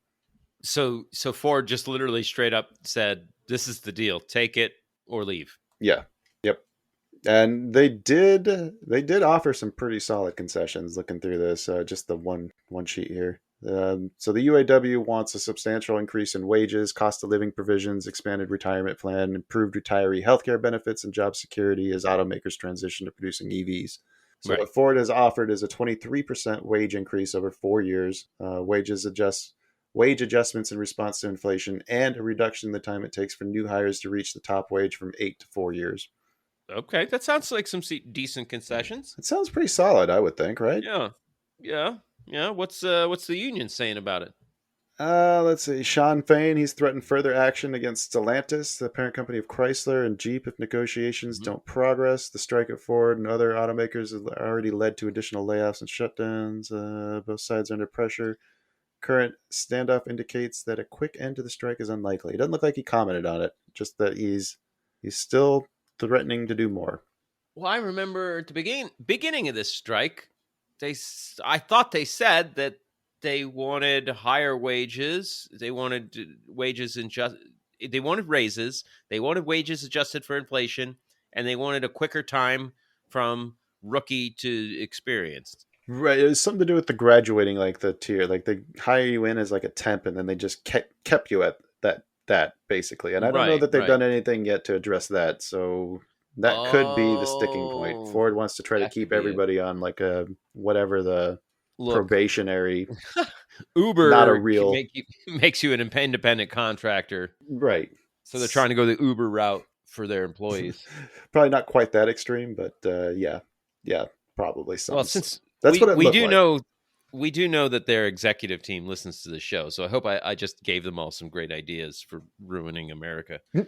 S3: So Ford just literally straight up said, "This is the deal. Take it or leave."
S1: Yeah. Yep. And they did offer some pretty solid concessions looking through this, just the one sheet here. So the UAW wants a substantial increase in wages, cost of living provisions, expanded retirement plan, improved retiree healthcare benefits, and job security as automakers transition to producing EVs. So
S3: Right.
S1: what Ford has offered is a 23% wage increase over 4 years, wage adjustments in response to inflation, and a reduction in the time it takes for new hires to reach the top wage from 8 to 4 years.
S3: Okay, that sounds like some decent concessions.
S1: It sounds pretty solid, I would think, right?
S3: Yeah. What's the union saying about it?
S1: Let's see. Sean Fain, he's threatened further action against Stellantis, the parent company of Chrysler and Jeep, if negotiations don't progress. The strike at Ford and other automakers has already led to additional layoffs and shutdowns. Both sides are under pressure. Current standoff indicates that a quick end to the strike is unlikely. It doesn't look like he commented on it, just that he's still threatening to do more.
S3: Well, I remember at the beginning of this strike, I thought they said that they wanted higher wages. They wanted they wanted raises. They wanted wages adjusted for inflation, and they wanted a quicker time from rookie to experienced.
S1: Right, it was something to do with the graduating, like the tier, like they hire you in as like a temp, and then they just kept you at that basically. And I don't know that they've done anything yet to address that. So that could be the sticking point. Ford wants to try to keep everybody on like a whatever the probationary.
S3: Uber
S1: not a real
S3: makes you an independent contractor,
S1: right?
S3: So they're trying to go the Uber route for their employees.
S1: Probably not quite that extreme, but yeah, probably some.
S3: Well, since
S1: that's what
S3: we do know. We do know that their executive team listens to the show, so I hope I just gave them all some great ideas for ruining America.
S1: Well,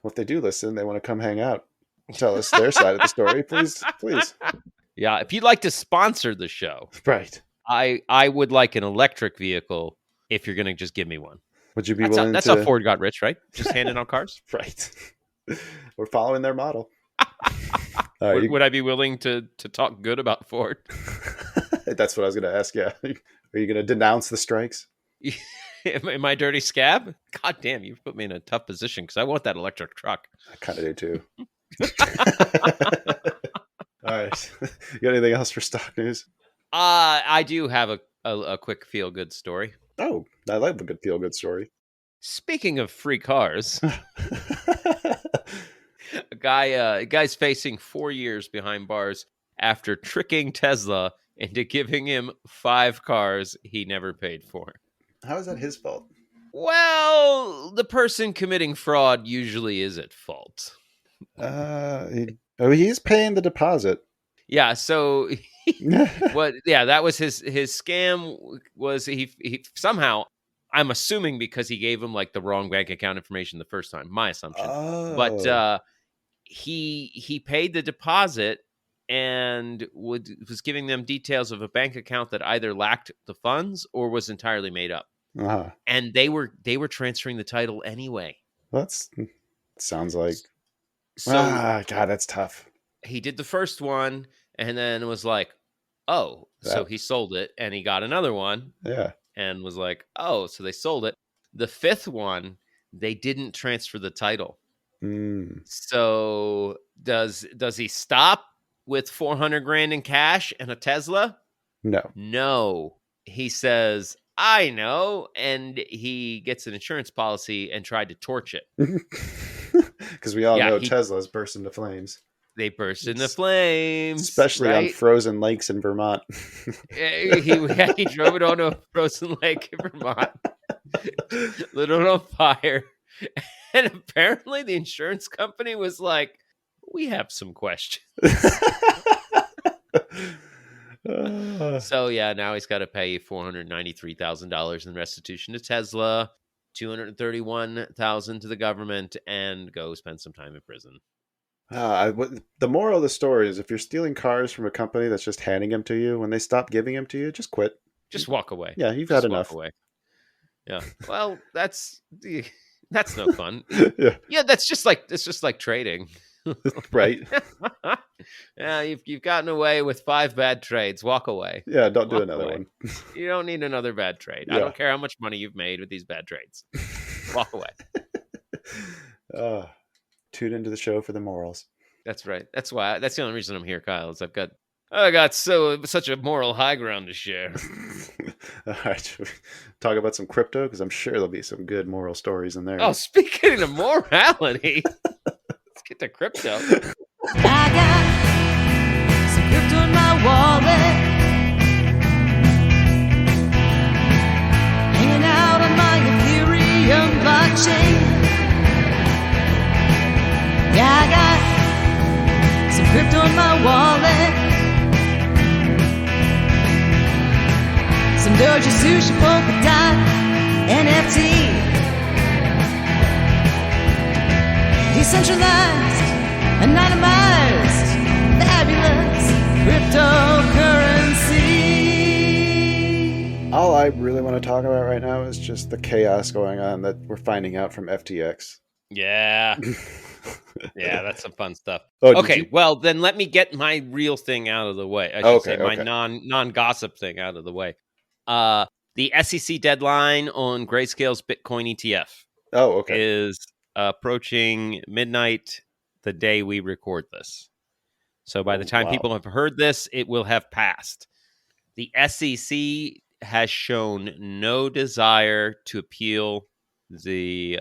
S1: if they do listen, they want to come hang out, tell us their side of the story, please.
S3: Yeah, if you'd like to sponsor the show,
S1: right?
S3: I would like an electric vehicle if you're going to just give me one.
S1: Would you be willing?
S3: That's how Ford got rich, right? Just handing out cars,
S1: right? We're following their model.
S3: Would I be willing to talk good about Ford?
S1: That's what I was going to ask. Yeah. Are you going to denounce the strikes?
S3: Am I dirty scab? God damn, you've put me in a tough position because I want that electric truck.
S1: I kind of do too. All right. You got anything else for stock news?
S3: I do have a quick feel-good story.
S1: Oh, I like a good feel-good story.
S3: Speaking of free cars, a guy's facing 4 years behind bars after tricking Tesla into giving him 5 cars he never paid for.
S1: How is that his fault?
S3: Well, the person committing fraud usually is at fault.
S1: He's paying the deposit.
S3: Yeah, so that was his scam. Was he somehow, I'm assuming because he gave him like the wrong bank account information the first time, my assumption.
S1: Oh.
S3: But he paid the deposit and was giving them details of a bank account that either lacked the funds or was entirely made up.
S1: Uh-huh.
S3: And they were transferring the title anyway.
S1: Sounds like
S3: God,
S1: that's tough.
S3: He did the first one and then was like, oh, so he sold it, and he got another one.
S1: Yeah.
S3: And was like, oh, so they sold it. The 5th one, they didn't transfer the title. So does he stop with $400,000 in cash and a Tesla?
S1: No.
S3: He says, I know. And he gets an insurance policy and tried to torch it.
S1: Because we all
S3: Yeah,
S1: know Tesla's burst into flames.
S3: They burst into flames.
S1: Especially on
S3: right?
S1: frozen lakes in Vermont.
S3: He drove it onto a frozen lake in Vermont, lit it on fire. And apparently the insurance company was like, we have some questions. So yeah, now he's got to pay $493,000 in restitution to Tesla, $231,000 to the government, and go spend some time in prison.
S1: The moral of the story is if you're stealing cars from a company that's just handing them to you, when they stop giving them to you, just quit.
S3: Just walk away.
S1: Yeah, you've had enough.
S3: Walk away. Yeah. Well, that's no fun.
S1: Yeah,
S3: that's just like trading.
S1: Right.
S3: Yeah, you've gotten away with 5 bad trades. Walk away.
S1: Yeah, don't do
S3: Walk
S1: another
S3: away.
S1: one.
S3: You don't need another bad trade.
S1: Yeah.
S3: I don't care how much money you've made with these bad trades. Walk away.
S1: Tune into the show for the morals.
S3: That's right. That's the only reason I'm here, Kyle, is I got such a moral high ground to share.
S1: All right, should we talk about some crypto? Because I'm sure there'll be some good moral stories in there.
S3: Oh, speaking of morality, let's get to crypto.
S5: I got some crypto in my wallet, hanging out on my Ethereum blockchain. Yeah, I got some crypto in my wallet, some Doji, Sushi, Polka Dot, NFT, decentralized, anonymized, fabulous cryptocurrency.
S1: All I really want to talk about right now is just the chaos going on that we're finding out from FTX.
S3: Yeah. Yeah, that's some fun stuff.
S1: Oh,
S3: okay, well, then let me get my real thing out of the way. I should say my non-gossip thing out of the way. The SEC deadline on Grayscale's Bitcoin ETF is approaching midnight the day we record this. So by the time people have heard this, it will have passed. The SEC has shown no desire to appeal the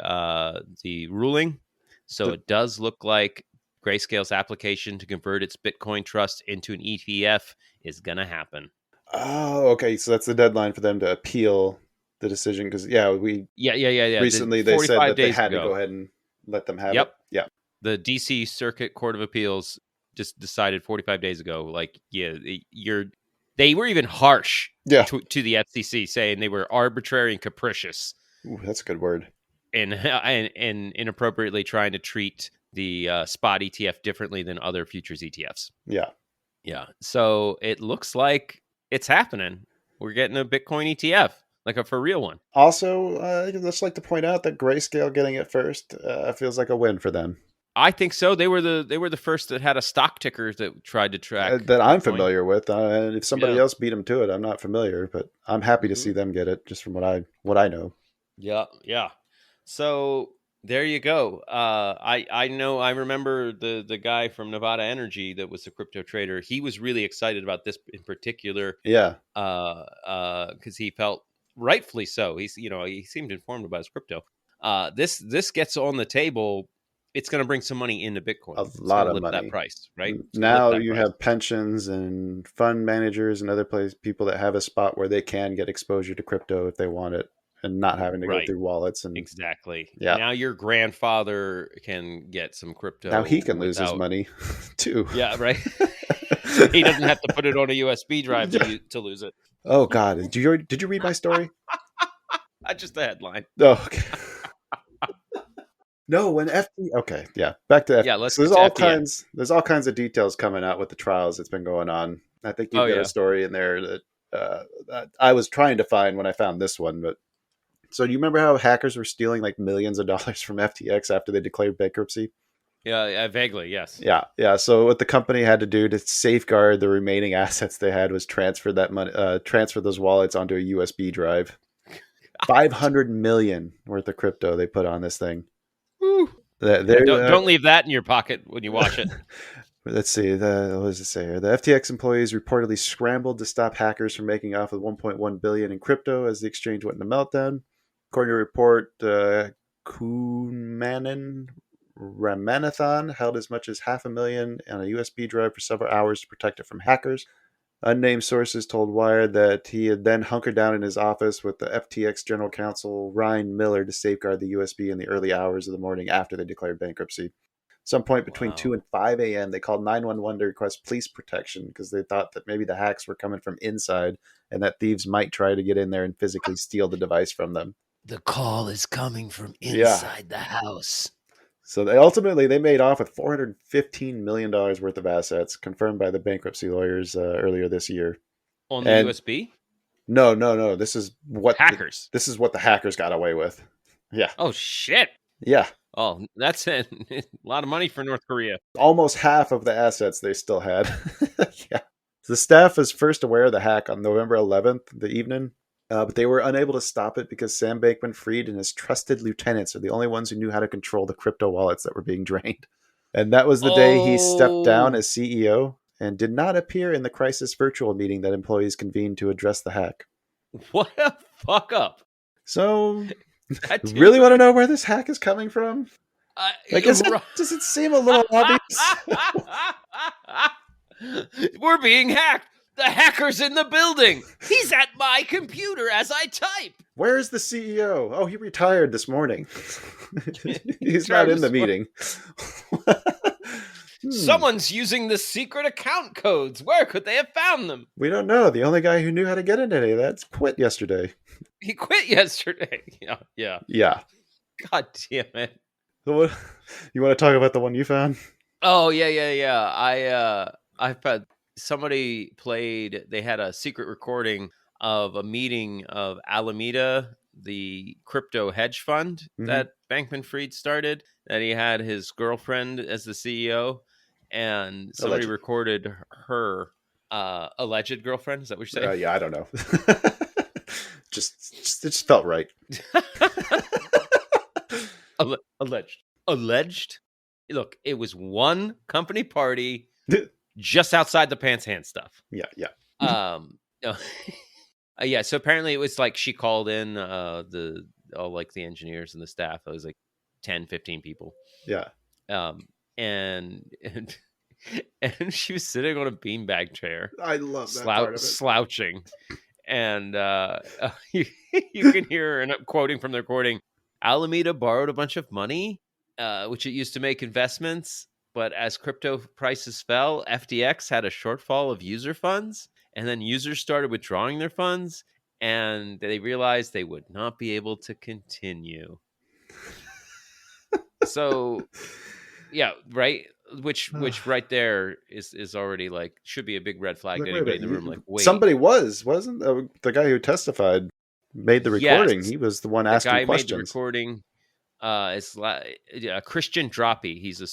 S3: ruling. So it does look like Grayscale's application to convert its Bitcoin trust into an ETF is going to happen.
S1: Oh, okay. So that's the deadline for them to appeal the decision. Because, recently they said that they had to go ahead and let them have it. Yeah.
S3: The DC Circuit Court of Appeals just decided 45 days ago, like, they were even harsh to the FCC, saying they were arbitrary and capricious.
S1: Ooh, that's a good word. And
S3: inappropriately trying to treat the spot ETF differently than other futures ETFs.
S1: Yeah.
S3: Yeah. So it looks like it's happening. We're getting a Bitcoin ETF, like a for real one.
S1: Also, I'd just like to point out that Grayscale getting it first feels like a win for them.
S3: I think so. They were the first that had a stock ticker that tried to track
S1: that I'm familiar with. If somebody else beat them to it, I'm not familiar, but I'm happy to see them get it just from what I know.
S3: Yeah. Yeah. So there you go. I remember the guy from Nevada Energy that was the crypto trader. He was really excited about this in particular.
S1: Yeah.
S3: Because he felt rightfully so. He seemed informed about his crypto. This gets on the table. It's going to bring some money into Bitcoin.
S1: A lot of money.
S3: That price, right?
S1: Now you have pensions and fund managers and other people that have a spot where they can get exposure to crypto if they want it. And not having to go through wallets. And
S3: exactly.
S1: Yeah.
S3: Now your grandfather can get some crypto.
S1: Now he can lose his money too.
S3: Yeah, right. He doesn't have to put it on a USB drive to lose it.
S1: Oh God! Did you read my story?
S3: Just the headline.
S1: Oh, okay. No, when okay, yeah. Back to
S3: yeah. Let's.
S1: So there's all kinds of details coming out with the trials that's been going on. I think you've got a story in there that I was trying to find when I found this one, but. So do you remember how hackers were stealing like millions of dollars from FTX after they declared bankruptcy?
S3: Yeah, vaguely, yes.
S1: Yeah. So what the company had to do to safeguard the remaining assets they had was transfer that money, transfer those wallets onto a USB drive. 500 million worth of crypto they put on this thing.
S3: Woo. Don't leave that in your pocket when you watch it.
S1: Let's see. What does it say here? The FTX employees reportedly scrambled to stop hackers from making off with 1.1 billion in crypto as the exchange went into meltdown. According to a report, Kumanan Ramanathan held as much as $500,000 on a USB drive for several hours to protect it from hackers. Unnamed sources told Wired that he had then hunkered down in his office with the FTX general counsel Ryan Miller to safeguard the USB in the early hours of the morning after they declared bankruptcy. Some point between 2 and 5 a.m., they called 911 to request police protection because they thought that maybe the hacks were coming from inside and that thieves might try to get in there and physically steal the device from them.
S3: The call is coming from inside the house.
S1: So they made off with $415 million worth of assets, confirmed by the bankruptcy lawyers earlier this year.
S3: On the USB?
S1: No. This is what
S3: hackers.
S1: This is what the hackers got away with. Yeah.
S3: Oh shit.
S1: Yeah.
S3: Oh, that's a lot of money for North Korea.
S1: Almost half of the assets they still had. Yeah. The staff was first aware of the hack on November 11th, the evening, but they were unable to stop it because Sam Bankman-Fried and his trusted lieutenants are the only ones who knew how to control the crypto wallets that were being drained. And that was the day he stepped down as CEO and did not appear in the crisis virtual meeting that employees convened to address the hack.
S3: What a fuck up.
S1: So, really want to know where this hack is coming from? Does it seem a little obvious?
S3: We're being hacked. The hacker's in the building. He's at my computer as I type.
S1: Where's the CEO? Oh, he retired this morning. He's not in the meeting.
S3: Someone's using the secret account codes. Where could they have found them?
S1: We don't know. The only guy who knew how to get into any of that quit yesterday.
S3: He quit yesterday. Yeah. God damn it.
S1: So you want to talk about the one you found?
S3: Oh, yeah. I found somebody played, they had a secret recording of a meeting of Alameda, the crypto hedge fund that Bankman-Fried started, that he had his girlfriend as the CEO, and somebody recorded her alleged girlfriend. Is that what you're saying?
S1: Yeah, I don't know. It just felt right.
S3: Alleged. Look, it was one company party just outside the pants hand stuff.
S1: Yeah.
S3: No. Yeah. So apparently it was like she called in the engineers and the staff. It was like 10, 15 people.
S1: Yeah.
S3: And she was sitting on a beanbag chair.
S1: I love that part of it.
S3: Slouching. And you can hear her, and I'm quoting from the recording, Alameda borrowed a bunch of money, which it used to make investments. But as crypto prices fell, FTX had a shortfall of user funds. And then users started withdrawing their funds. And they realized they would not be able to continue. So, yeah, right? Which right there is already like, should be a big red flag to anybody in the room. Like, wait.
S1: Somebody wasn't the guy who testified made the recording. Yes, he was the one asking questions. The guy made the recording.
S3: It's Christian Droppy. He's a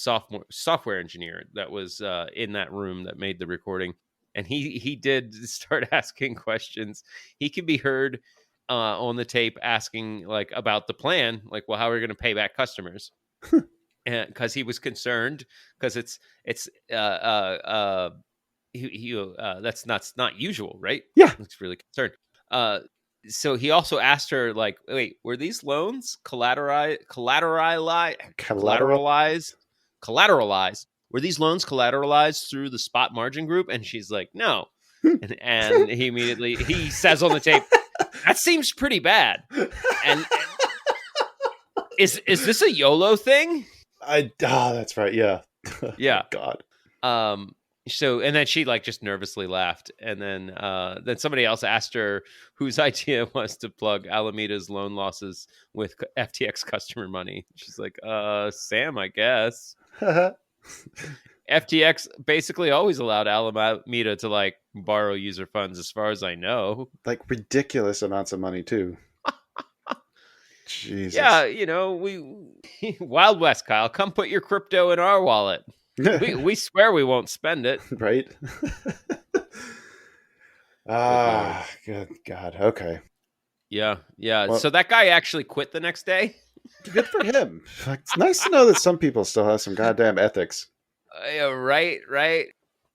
S3: software engineer that was in that room that made the recording. And he did start asking questions. He can be heard on the tape asking like about the plan. Like, well, how are we going to pay back customers? And because he was concerned, because it's that's not usual, right?
S1: Yeah,
S3: he's really concerned. So he also asked her, like, wait, were these loans collateralized? Were these loans collateralized through the spot margin group? And she's like, no. And he says on the tape, that seems pretty bad. And is this a YOLO thing?
S1: That's right. Yeah.
S3: Yeah.
S1: God.
S3: So, and then she like just nervously laughed. And then somebody else asked her whose idea was to plug Alameda's loan losses with FTX customer money. She's like, Sam, I guess. FTX basically always allowed Alameda to like borrow user funds, as far as I know.
S1: Like ridiculous amounts of money too. Jesus.
S3: Yeah, we Wild West, Kyle. Come put your crypto in our wallet. we swear we won't spend it.
S1: Right? Good God. Okay.
S3: Yeah. Well, so that guy actually quit the next day.
S1: Good for him. It's nice to know that some people still have some goddamn ethics.
S3: Yeah, right.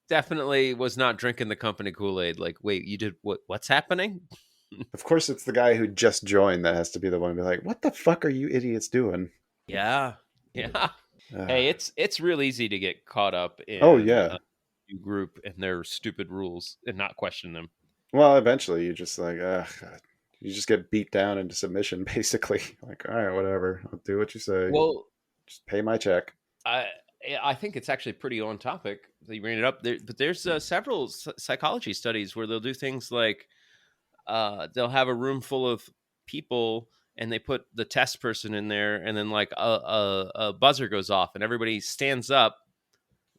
S3: Definitely was not drinking the company Kool-Aid. Like, wait, you did what? What's happening?
S1: Of course, it's the guy who just joined that has to be the one to be like, "What the fuck are you idiots doing?"
S3: Yeah. Hey, it's real easy to get caught up
S1: Oh
S3: in
S1: yeah.
S3: a new group and their stupid rules and not question them.
S1: Well, eventually you just like, God. You just get beat down into submission, basically. Like, all right, whatever. I'll do what you say.
S3: Well,
S1: Just pay my check.
S3: I I think it's actually pretty on topic that you bring it up. But there's several psychology studies where they'll do things like they'll have a room full of people and they put the test person in there, and then like a buzzer goes off and everybody stands up.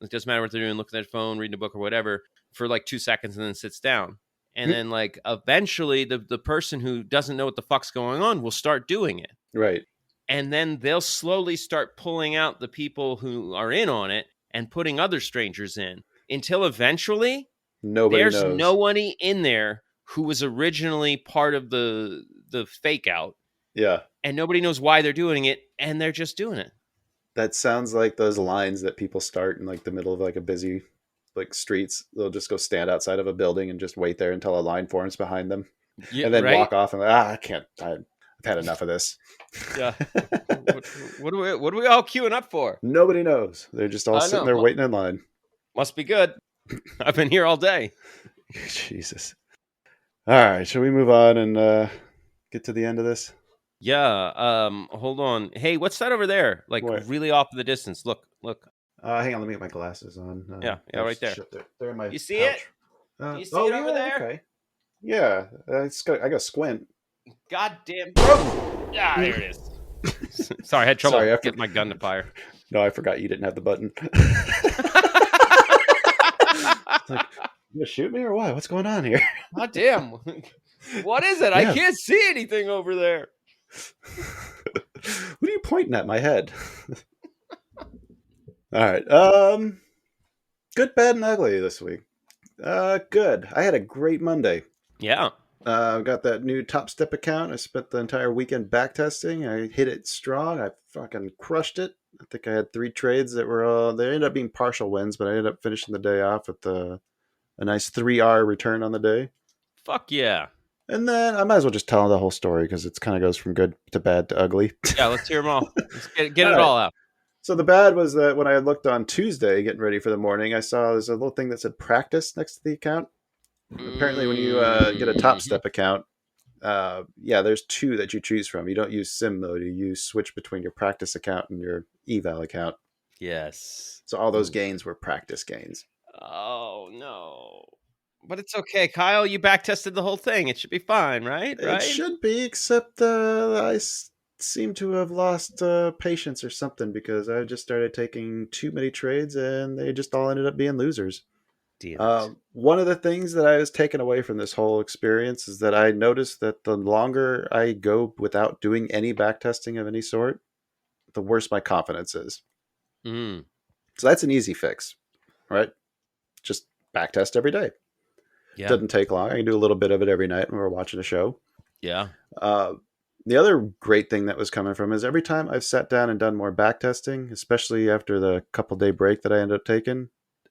S3: It doesn't matter what they're doing, looking at their phone, reading a book or whatever, for like 2 seconds and then sits down. And then like eventually the person who doesn't know what the fuck's going on will start doing it.
S1: Right.
S3: And then they'll slowly start pulling out the people who are in on it and putting other strangers in until eventually there's
S1: knows.
S3: nobody in there who was originally part of the fake out.
S1: Yeah.
S3: And nobody knows why they're doing it, and they're just doing it.
S1: That sounds like those lines that people start in like the middle of like a busy like streets. They'll just go stand outside of a building and just wait there until a line forms behind them,
S3: Yeah,
S1: and then
S3: right?
S1: walk off and like, I can't. I've had enough of this.
S3: Yeah. What are we all queuing up for?
S1: Nobody knows. They're just all
S3: I
S1: sitting
S3: know.
S1: there waiting in line.
S3: Must be good. I've been here all day.
S1: Jesus. All right, shall we move on and get to the end of this?
S3: Yeah. Hold on. Hey, what's that over there? Like
S1: What?
S3: really off in the distance. Look.
S1: Hang on, let me get my glasses on.
S3: Yeah, right there.
S1: They're in my
S3: You see
S1: pouch.
S3: You see it over there?
S1: Okay. Yeah, I got to squint.
S3: Goddamn. Ah, there it is. Sorry, I had trouble
S1: Sorry,
S3: getting my gun to fire.
S1: No, I forgot you didn't have the button. Like, you gonna shoot me or what? What's going on here?
S3: God damn. What is it?
S1: Yeah.
S3: I can't see anything over there.
S1: What are you pointing at? My head. All right. Good, bad, and ugly this week. Good. I had a great Monday.
S3: Yeah.
S1: Got that new Top Step account. I spent the entire weekend backtesting. I hit it strong. I fucking crushed it. I think I had 3 trades that were they ended up being partial wins, but I ended up finishing the day off with a nice 3R return on the day.
S3: Fuck yeah.
S1: And then I might as well just tell the whole story because it kind of goes from good to bad to ugly.
S3: Yeah, let's hear them all. Let's get it all out.
S1: So the bad was that when I looked on Tuesday, getting ready for the morning, I saw there's a little thing that said practice next to the account. Apparently, when you get a Top Step account, there's 2 that you choose from. You don't use sim mode. You switch between your practice account and your eval account.
S3: Yes.
S1: So all those gains were practice gains.
S3: Oh, no. But it's okay, Kyle. You backtested the whole thing. It should be fine, right?
S1: It should be, except I seem to have lost patience or something because I just started taking too many trades and they just all ended up being losers. One of the things that I was taken away from this whole experience is that I noticed that the longer I go without doing any backtesting of any sort, the worse my confidence is.
S3: Mm.
S1: So that's an easy fix, right? Just backtest every day.
S3: Yeah.
S1: Doesn't take long. I can do a little bit of it every night when we're watching a show.
S3: Yeah.
S1: The other great thing that was coming from is every time I've sat down and done more backtesting, especially after the couple day break that I ended up taking,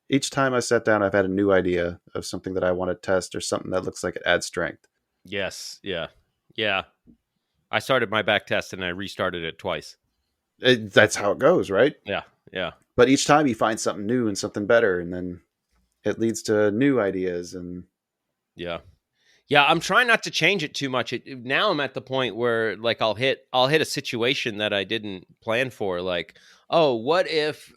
S1: each time I sat down, I've had a new idea of something that I want to test or something that looks like it adds strength.
S3: Yes. Yeah. Yeah. I started my back test and I restarted it twice.
S1: That's how it goes, right?
S3: Yeah. Yeah.
S1: But each time you find something new and something better, and then it leads to new ideas. And
S3: yeah. Yeah, I'm trying not to change it too much. Now I'm at the point where like I'll hit a situation that I didn't plan for. Like, oh, what if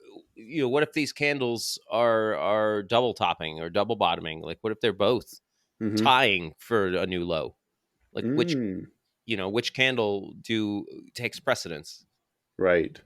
S3: these candles are double topping or double bottoming? Like, what if they're both tying for a new low? Like, which candle takes precedence?
S1: Right.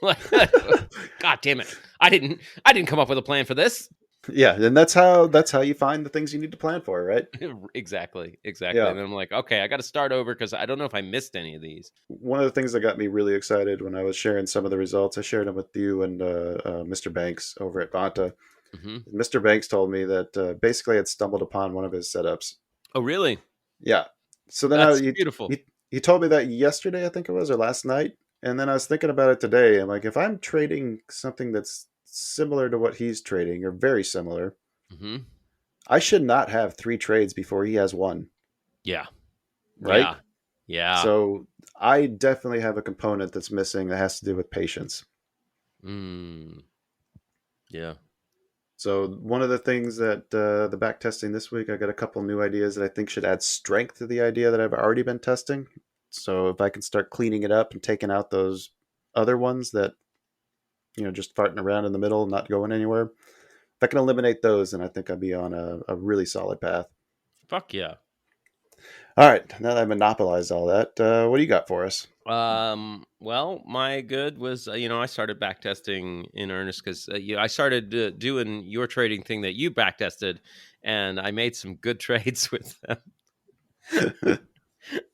S3: God damn it! I didn't come up with a plan for this.
S1: Yeah, and that's how you find the things you need to plan for, right?
S3: Exactly.
S1: Yeah.
S3: And I'm like, okay, I got to start over because I don't know if I missed any of these.
S1: One of the things that got me really excited when I was sharing some of the results, I shared them with you and Mr. Banks over at Vanta. Mm-hmm. Mr. Banks told me that basically I'd stumbled upon one of his setups.
S3: Oh, really?
S1: Yeah. So then
S3: that's beautiful.
S1: He told me that yesterday, I think it was, or last night. And then I was thinking about it today. I'm like, if I'm trading something that's similar to what he's trading, or very similar.
S3: Mm-hmm.
S1: I should not have 3 trades before he has 1,
S3: Yeah.
S1: right?
S3: Yeah. Yeah.
S1: So I definitely have a component that's missing that has to do with patience.
S3: Mm. Yeah.
S1: So one of the things that the back testing this week, I got a couple new ideas that I think should add strength to the idea that I've already been testing. So if I can start cleaning it up and taking out those other ones that, just farting around in the middle, not going anywhere, if I can eliminate those, then I think I'll be on a really solid path.
S3: Fuck yeah.
S1: All right, now that I've monopolized all that, what do you got for us?
S3: Well, my good was, I started backtesting in earnest because, I started doing your trading thing that you backtested, and I made some good trades with them.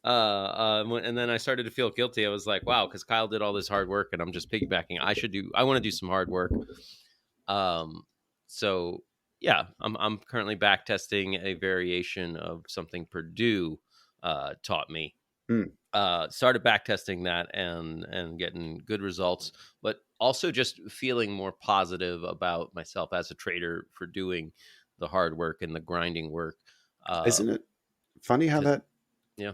S3: And then I started to feel guilty. I was like, wow, because Kyle did all this hard work and I'm just piggybacking. I want to do some hard work. So yeah, I'm currently backtesting a variation of something Purdue taught me. Started backtesting that and getting good results, but also just feeling more positive about myself as a trader for doing the hard work and the grinding work.
S1: Isn't it funny how that
S3: Yeah.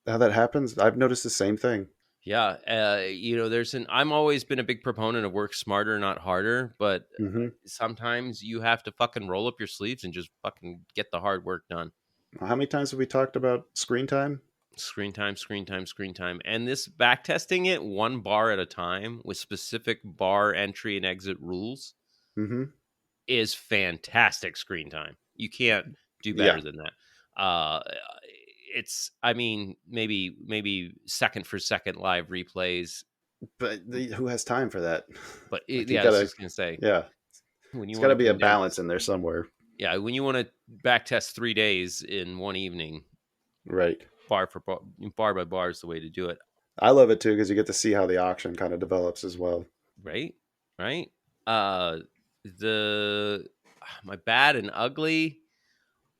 S1: how that happens? I've noticed the same thing.
S3: Yeah, I'm always been a big proponent of work smarter, not harder, but
S1: Mm-hmm.
S3: sometimes you have to fucking roll up your sleeves and just fucking get the hard work done.
S1: How many times have we talked about screen time?
S3: Screen time, screen time, screen time. And this backtesting it one bar at a time with specific bar entry and exit rules
S1: Mm-hmm.
S3: is fantastic screen time. You can't do better than that. Maybe second for second live replays.
S1: But who has time for that?
S3: But
S1: Like
S3: I was just going to say.
S1: Yeah.
S3: When you
S1: It's
S3: want
S1: got to
S3: to
S1: be a
S3: condense,
S1: balance in there somewhere.
S3: yeah, when you want to backtest 3 days in one evening,
S1: Right.
S3: bar by bar is the way to do it.
S1: I love it too because you get to see how the auction kind of develops as well.
S3: Right. The my bad and ugly.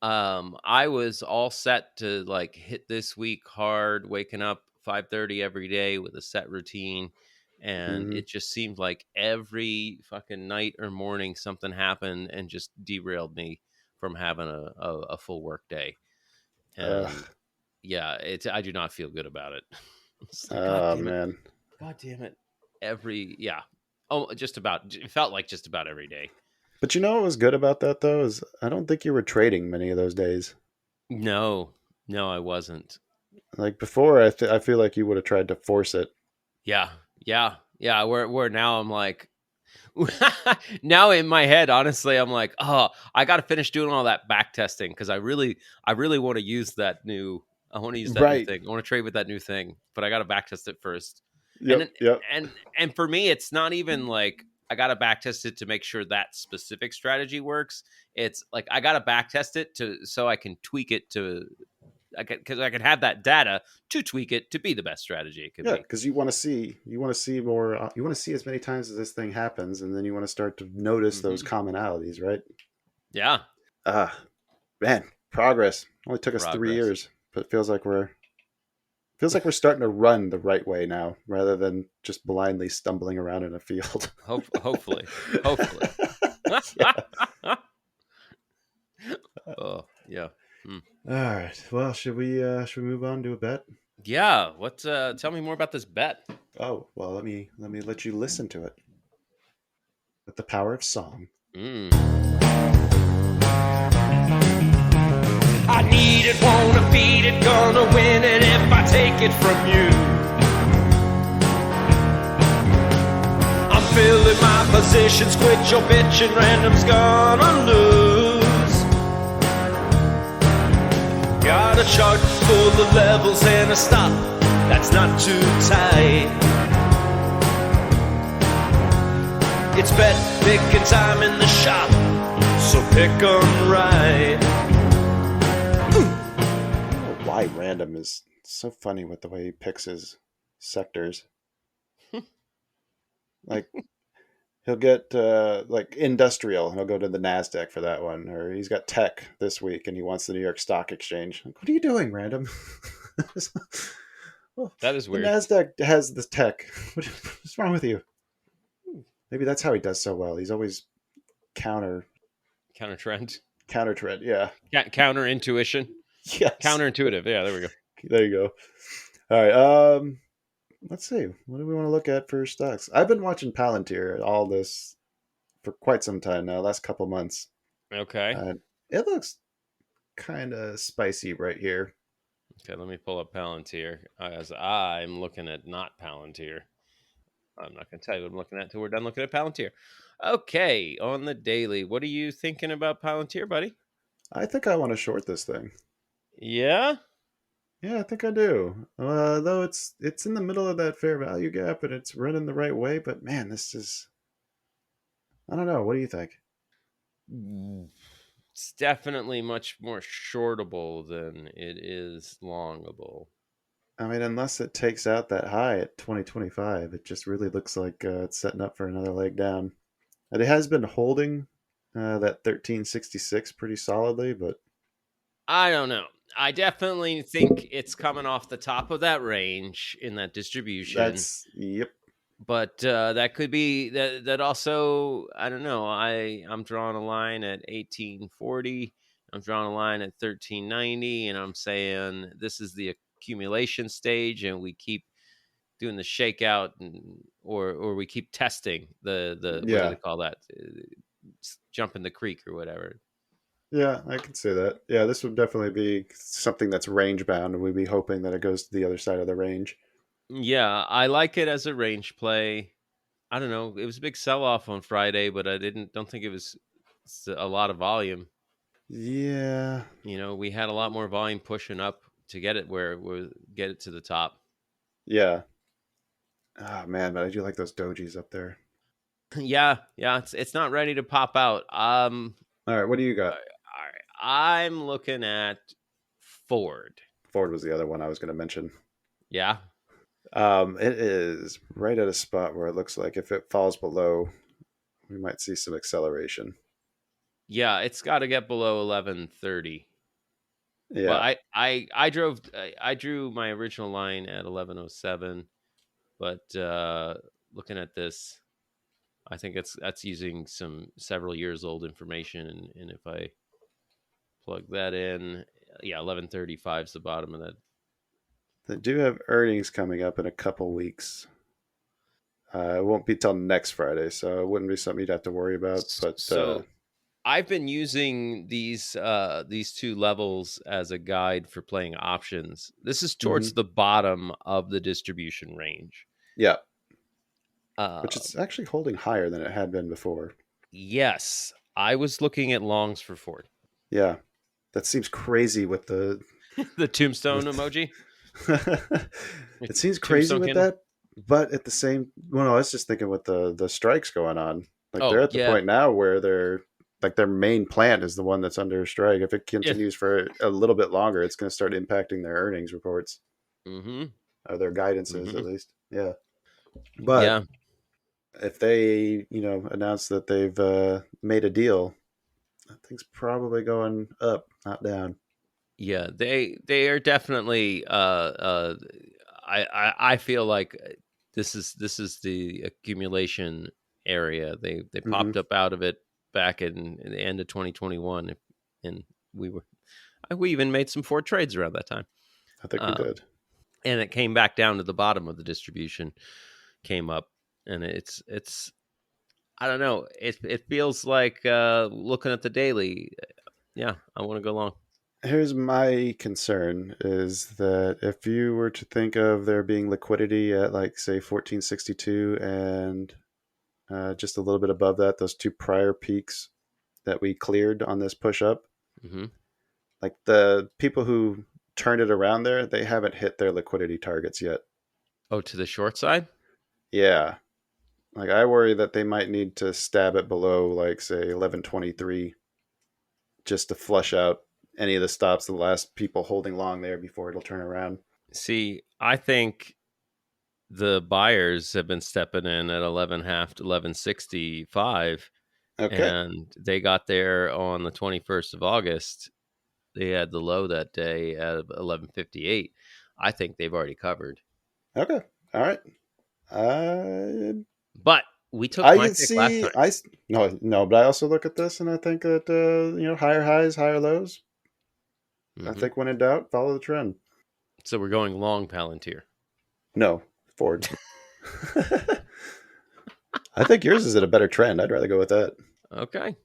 S3: I was all set to like hit this week hard, waking up 5:30 every day with a set routine. And it just seemed like every fucking night or morning something happened and just derailed me from having a full work day. And yeah, I do not feel good about it. It's like, God damn it.
S1: Man.
S3: God damn it. It felt like just about every day.
S1: But you know what was good about that though is I don't think you were trading many of those days.
S3: No, I wasn't.
S1: Like before, I feel like you would have tried to force it.
S3: Yeah. Where now I'm like, now in my head, honestly, I'm like, oh, I got to finish doing all that back testing because I really want to use that new. I want to use that new thing. I want to trade with that new thing, but I got to back test it first.
S1: Yep.
S3: And for me, it's not even like I got to back test it to make sure that specific strategy works. It's like I got to back test it so I can tweak it because I can have that data to tweak it to be the best strategy it could be.
S1: Yeah, because you want to see more. You want to see as many times as this thing happens, and then you want to start to notice those commonalities, right?
S3: Yeah.
S1: Man, progress. Only took us 3 years, but it feels like we're starting to run the right way now, rather than just blindly stumbling around in a field.
S3: Hopefully. Oh yeah.
S1: All right. Well, should we move on to a bet?
S3: Yeah. Tell me more about this bet.
S1: Oh well, let me let you listen to it with the power of song.
S4: I need it, wanna beat it, gonna win it if I take it from you. I'm filling my positions, quit your bitching, random's gonna lose. Got a chart full of levels and a stop that's not too tight. It's bet picking time in the shop, so pick 'em right.
S1: Why random is so funny with the way he picks his sectors. Like he'll get like industrial and he'll go to the NASDAQ for that one, or he's got tech this week and he wants the New York Stock Exchange. Like, what are you doing, random?
S3: That is weird.
S1: The NASDAQ has this tech. What's wrong with you? Maybe that's how he does so well. He's always counter
S3: Counter trend.
S1: counter trend. Yeah.
S3: Counter intuition.
S1: Yes.
S3: Counterintuitive. Yeah, there we go.
S1: There you go. All right. Let's see. What do we want to look at for stocks? I've been watching Palantir all this for quite some time now. Last couple months.
S3: Okay.
S1: It looks kind of spicy right here.
S3: Okay, let me pull up Palantir as I'm looking at not Palantir. I'm not going to tell you what I'm looking at until we're done looking at Palantir. Okay, on the daily, what are you thinking about Palantir, buddy?
S1: I think I want to short this thing.
S3: Yeah?
S1: Yeah, I think I do. Though it's in the middle of that fair value gap and it's running the right way, but man, this is I don't know. What do you think?
S3: It's definitely much more shortable than it is longable.
S1: I mean, unless it takes out that high at 2025, it just really looks like it's setting up for another leg down. And it has been holding that 1366 pretty solidly, but
S3: I don't know. I definitely think it's coming off the top of that range in that distribution.
S1: yep.
S3: But that could be that also, I don't know. I'm drawing a line at 1840. I'm drawing a line at 1390, and I'm saying this is the accumulation stage, and we keep doing the shakeout, or we keep testing the what do
S1: Yeah.
S3: they call that? Jump in the creek or whatever.
S1: Yeah, I can see that. Yeah, this would definitely be something that's range bound, and we'd be hoping that it goes to the other side of the range.
S3: Yeah, I like it as a range play. I don't know. It was a big sell off on Friday, but I don't think it was a lot of volume.
S1: Yeah.
S3: We had a lot more volume pushing up to get it get it to the top.
S1: Yeah. Oh man, but I do like those dojis up there.
S3: Yeah, it's not ready to pop out.
S1: All right, what do you got?
S3: All right. I'm looking at Ford.
S1: Ford was the other one I was going to mention.
S3: Yeah.
S1: It is right at a spot where it looks like if it falls below, we might see some acceleration.
S3: Yeah, it's got to get below 1130.
S1: Yeah.
S3: Well, I drew my original line at 1107, but looking at this, I think that's using some several years old information, and if I plug that in, yeah, 1135 is the bottom of that.
S1: They do have earnings coming up in a couple weeks. It won't be till next Friday, so it wouldn't be something you'd have to worry about. But
S3: so I've been using these two levels as a guide for playing options. This is towards the bottom of the distribution range.
S1: Yeah. Which is actually holding higher than it had been before.
S3: Yes. I was looking at longs for Ford.
S1: Yeah. That seems crazy with the
S3: the tombstone emoji.
S1: It seems crazy with that, but at the same I was just thinking with the strikes going on. Like they're at the point now where they're like their main plant is the one that's under strike. If it continues for a little bit longer, it's going to start impacting their earnings reports. Or their guidances at least. Yeah. But if they, announce that they've made a deal, that thing's probably going up, not down.
S3: Yeah, they are definitely. I feel like this is the accumulation area. They popped up out of it back in the end of 2021, and we even made some Ford trades around that time.
S1: I think we did,
S3: and it came back down to the bottom of the distribution, came up, and it's. I don't know. It feels like looking at the daily. Yeah, I want to go long.
S1: Here's my concern is that if you were to think of there being liquidity at like say 1462 and just a little bit above that, those two prior peaks that we cleared on this push up, like the people who turned it around there, they haven't hit their liquidity targets yet.
S3: Oh, to the short side?
S1: Yeah. Like I worry that they might need to stab it below like say 1123 just to flush out any of the stops, the last people holding long there before it'll turn around.
S3: See, I think the buyers have been stepping in at 11.5 to 1165.
S1: Okay.
S3: And they got there on the 21st of August. They had the low that day at 1158. I think they've already covered.
S1: Okay. All right.
S3: But We took
S1: I
S3: my
S1: can
S3: pick last
S1: see.
S3: time.
S1: No, but I also look at this and I think that higher highs, higher lows. I
S3: Mhm.
S1: think when in doubt, follow the trend.
S3: So we're going long Palantir.
S1: No, Ford. I think yours is at a better trend. I'd rather go with that.
S3: Okay.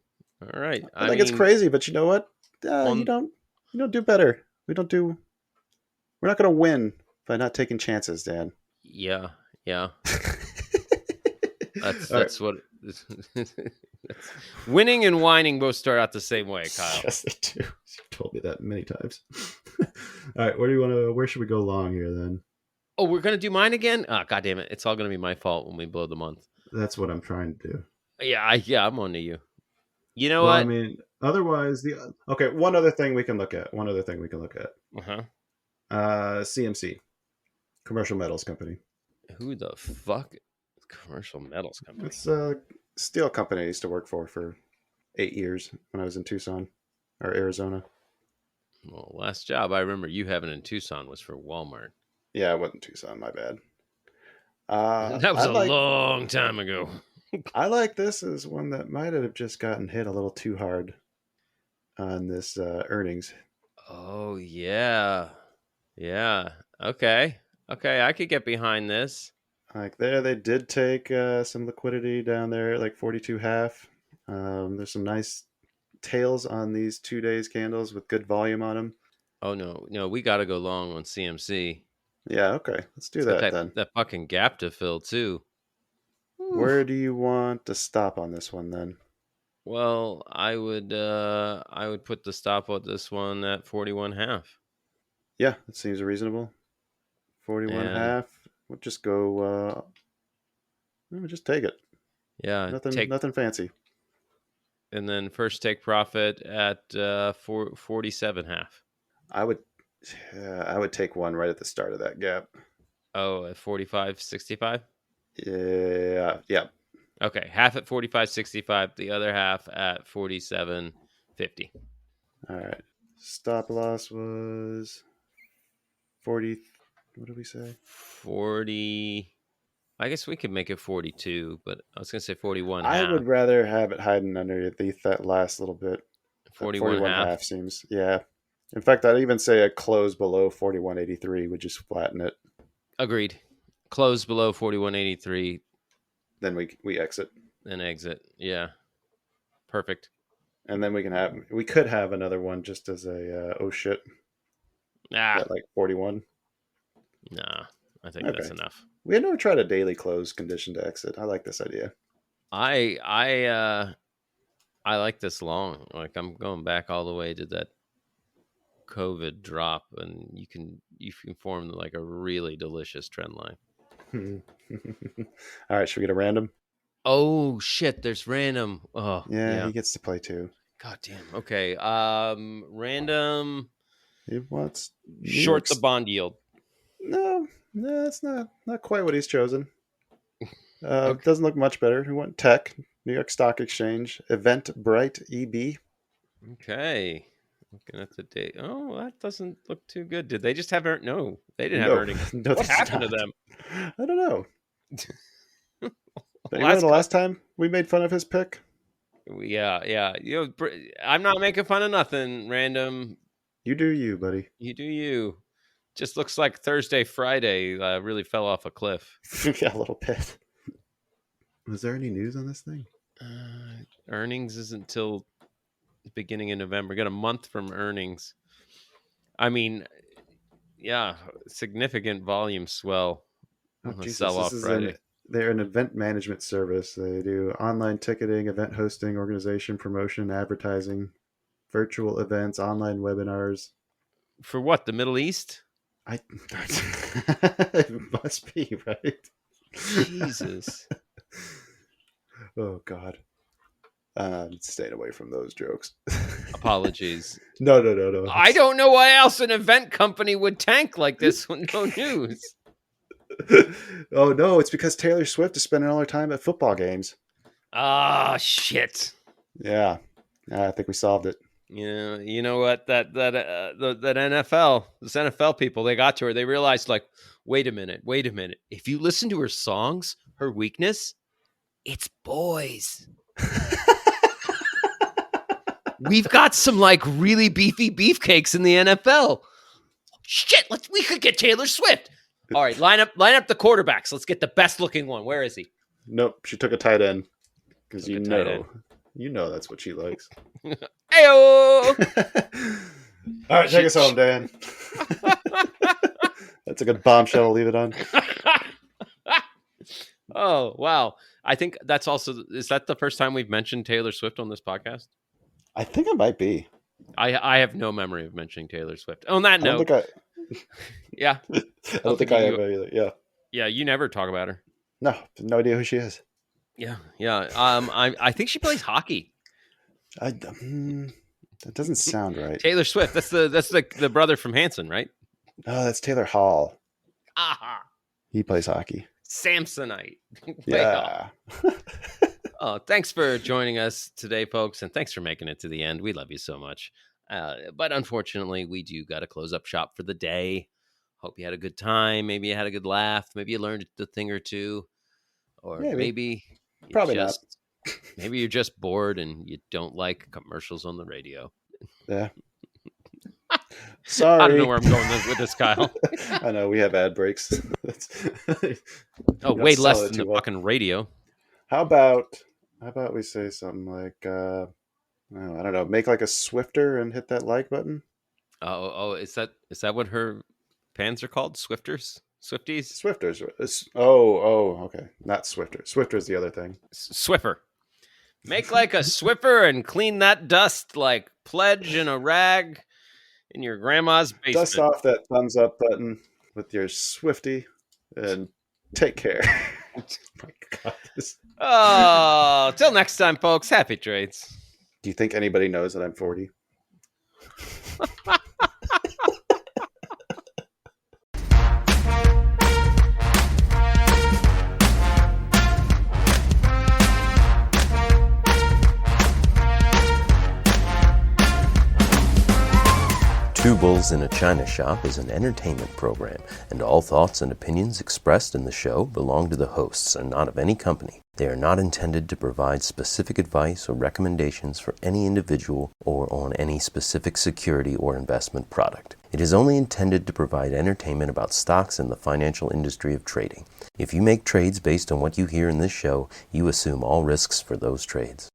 S3: All right.
S1: I
S3: I
S1: think it's
S3: mean,
S1: crazy, but you know what?
S3: on
S1: You don't do better. We're not going to win by not taking chances, Dan.
S3: yeah, yeah. That's
S1: All right.
S3: that's what that's, winning and whining both start out the same way, Kyle.
S1: Yes, they do. You've told me that many times. All right, where should we go long here then?
S3: Oh, we're gonna do mine again? Ah, God damn it! It's all gonna be my fault when we blow the month.
S1: That's what I'm trying to do.
S3: Yeah, I'm on to you. You know
S1: Well, I
S3: what?
S1: mean, otherwise okay, one other thing we can look at.
S3: Uh-huh.
S1: CMC, Commercial Metals Company.
S3: Who the fuck? Commercial Metals Company.
S1: It's a steel company I used to work for 8 years when I was in Tucson or Arizona.
S3: Well, last job I remember you having in Tucson was for Walmart.
S1: Yeah, it wasn't Tucson, my bad.
S3: That was
S1: I
S3: a
S1: like
S3: long time ago.
S1: I like this as one that might have just gotten hit a little too hard on this earnings.
S3: Oh yeah, yeah. Okay, I could get behind this.
S1: Like there, they did take some liquidity down there, like 42 half. There's some nice tails on these 2 days candles with good volume on them.
S3: Oh no, we got to go long on CMC.
S1: Yeah, okay, let's do
S3: It's got
S1: that
S3: that
S1: then.
S3: that fucking gap to fill too.
S1: Where do you want to stop on this one then?
S3: Well, I would put the stop on this one at 41 half.
S1: Yeah, that seems reasonable. 41
S3: And
S1: half. We'll just go. We'll just take it.
S3: yeah,
S1: Nothing fancy.
S3: and then first take profit at 47 half.
S1: I would take one right at the start of that gap.
S3: Oh, at 45.65.
S1: Yeah.
S3: Okay, half at 45.65, the other half at 47.50.
S1: All right. Stop loss was 40. What did we say?
S3: 40. I guess we could make it 42, but I was going to say 41
S1: I
S3: half.
S1: would rather have it hiding underneath that last little bit.
S3: 41 half.
S1: Seems, yeah. In fact, I'd even say a close below 41.83 would just flatten it.
S3: Agreed. Close below 41.83.
S1: Then we exit.
S3: Then exit. Yeah. Perfect.
S1: And then we could have another one just as a oh shit at like 41.
S3: Nah, I think that's enough.
S1: We had never tried a daily close condition to exit. I like this idea.
S3: I like this long. Like I'm going back all the way to that COVID drop, and you can form like a really delicious trend line.
S1: All right, should we get a random?
S3: Oh shit, there's random. Oh
S1: yeah, he gets to play too.
S3: God damn. Okay. Random.
S1: He wants
S3: Short the bond yield.
S1: No, that's not quite what he's chosen. Doesn't look much better. He went tech, New York Stock Exchange, Eventbrite EB.
S3: Okay. Looking at the date. Oh, that doesn't look too good. Did they just have No, they didn't have earnings.
S1: No,
S3: what happened to them?
S1: I don't know. You remember the last time we made fun of his pick?
S3: Yeah. I'm not making fun of nothing. Random.
S1: You do you, buddy.
S3: You do you. Just looks like Thursday, Friday really fell off a cliff.
S1: Yeah, a little bit. Was there any news on this thing?
S3: Earnings isn't until the beginning of November. Got a month from earnings. I mean, yeah, significant volume swell. Sell off Friday.
S1: They're an event management service. They do online ticketing, event hosting, organization, promotion, advertising, virtual events, online webinars.
S3: For what? The Middle East?
S1: It must be, right?
S3: Jesus.
S1: Oh, God. Staying away from those jokes.
S3: Apologies.
S1: No.
S3: I don't know why else an event company would tank like this with no news.
S1: Oh, no, it's because Taylor Swift is spending all her time at football games.
S3: Ah, shit.
S1: Yeah, I think we solved it.
S3: Yeah, you know what? That NFL, those NFL people, they got to her. They realized, like, wait a minute. If you listen to her songs, her weakness, It's boys. We've got some like really beefy beefcakes in the NFL. Shit, we could get Taylor Swift. All right, line up the quarterbacks. Let's get the best looking one. Where is he?
S1: Nope, she took a tight end because
S3: Took
S1: you
S3: a tight end.
S1: know that's what she likes.
S3: Ayo!
S1: All right, take us home, Dan. That's a good bombshell to leave it on.
S3: Oh, wow. I think that's also, is that the first time we've mentioned Taylor Swift on this podcast?
S1: I think it might be.
S3: I have no memory of mentioning Taylor Swift. On that note, yeah.
S1: I don't think I have either. Yeah.
S3: Yeah, you never talk about her.
S1: No idea who she is.
S3: Yeah. I think she plays hockey.
S1: That doesn't sound right.
S3: Taylor Swift. That's the brother from Hanson, right?
S1: Oh, that's Taylor Hall.
S3: Aha.
S1: He plays hockey.
S3: Samsonite.
S1: Yeah.
S3: Oh, thanks for joining us today, folks, and thanks for making it to the end. We love you so much. But unfortunately, we do got to close up shop for the day. Hope you had a good time. Maybe you had a good laugh. Maybe you learned a thing or two. Or maybe
S1: Probably not.
S3: Maybe you're just bored and you don't like commercials on the radio.
S1: Yeah. Sorry.
S3: I don't know where I'm going with this, Kyle.
S1: I know we have ad breaks.
S3: Way less than the fucking radio.
S1: How about we say something like, I don't know, make like a Swifter and hit that like button?
S3: Oh, is that what her fans are called? Swifters? Swifties?
S1: Swifters. Oh, okay. Not Swifter. Swifter's the other thing.
S3: Swiffer. Make like a Swiffer and clean that dust like Pledge in a rag in your grandma's basement.
S1: Dust off that thumbs up button with your Swifty and take care. Oh my God.
S3: Oh, till next time, folks. Happy trades.
S1: Do you think anybody knows that I'm 40?
S6: Two Bulls in a China Shop is an entertainment program, and all thoughts and opinions expressed in the show belong to the hosts and not of any company. They are not intended to provide specific advice or recommendations for any individual or on any specific security or investment product. It is only intended to provide entertainment about stocks and the financial industry of trading. If you make trades based on what you hear in this show, you assume all risks for those trades.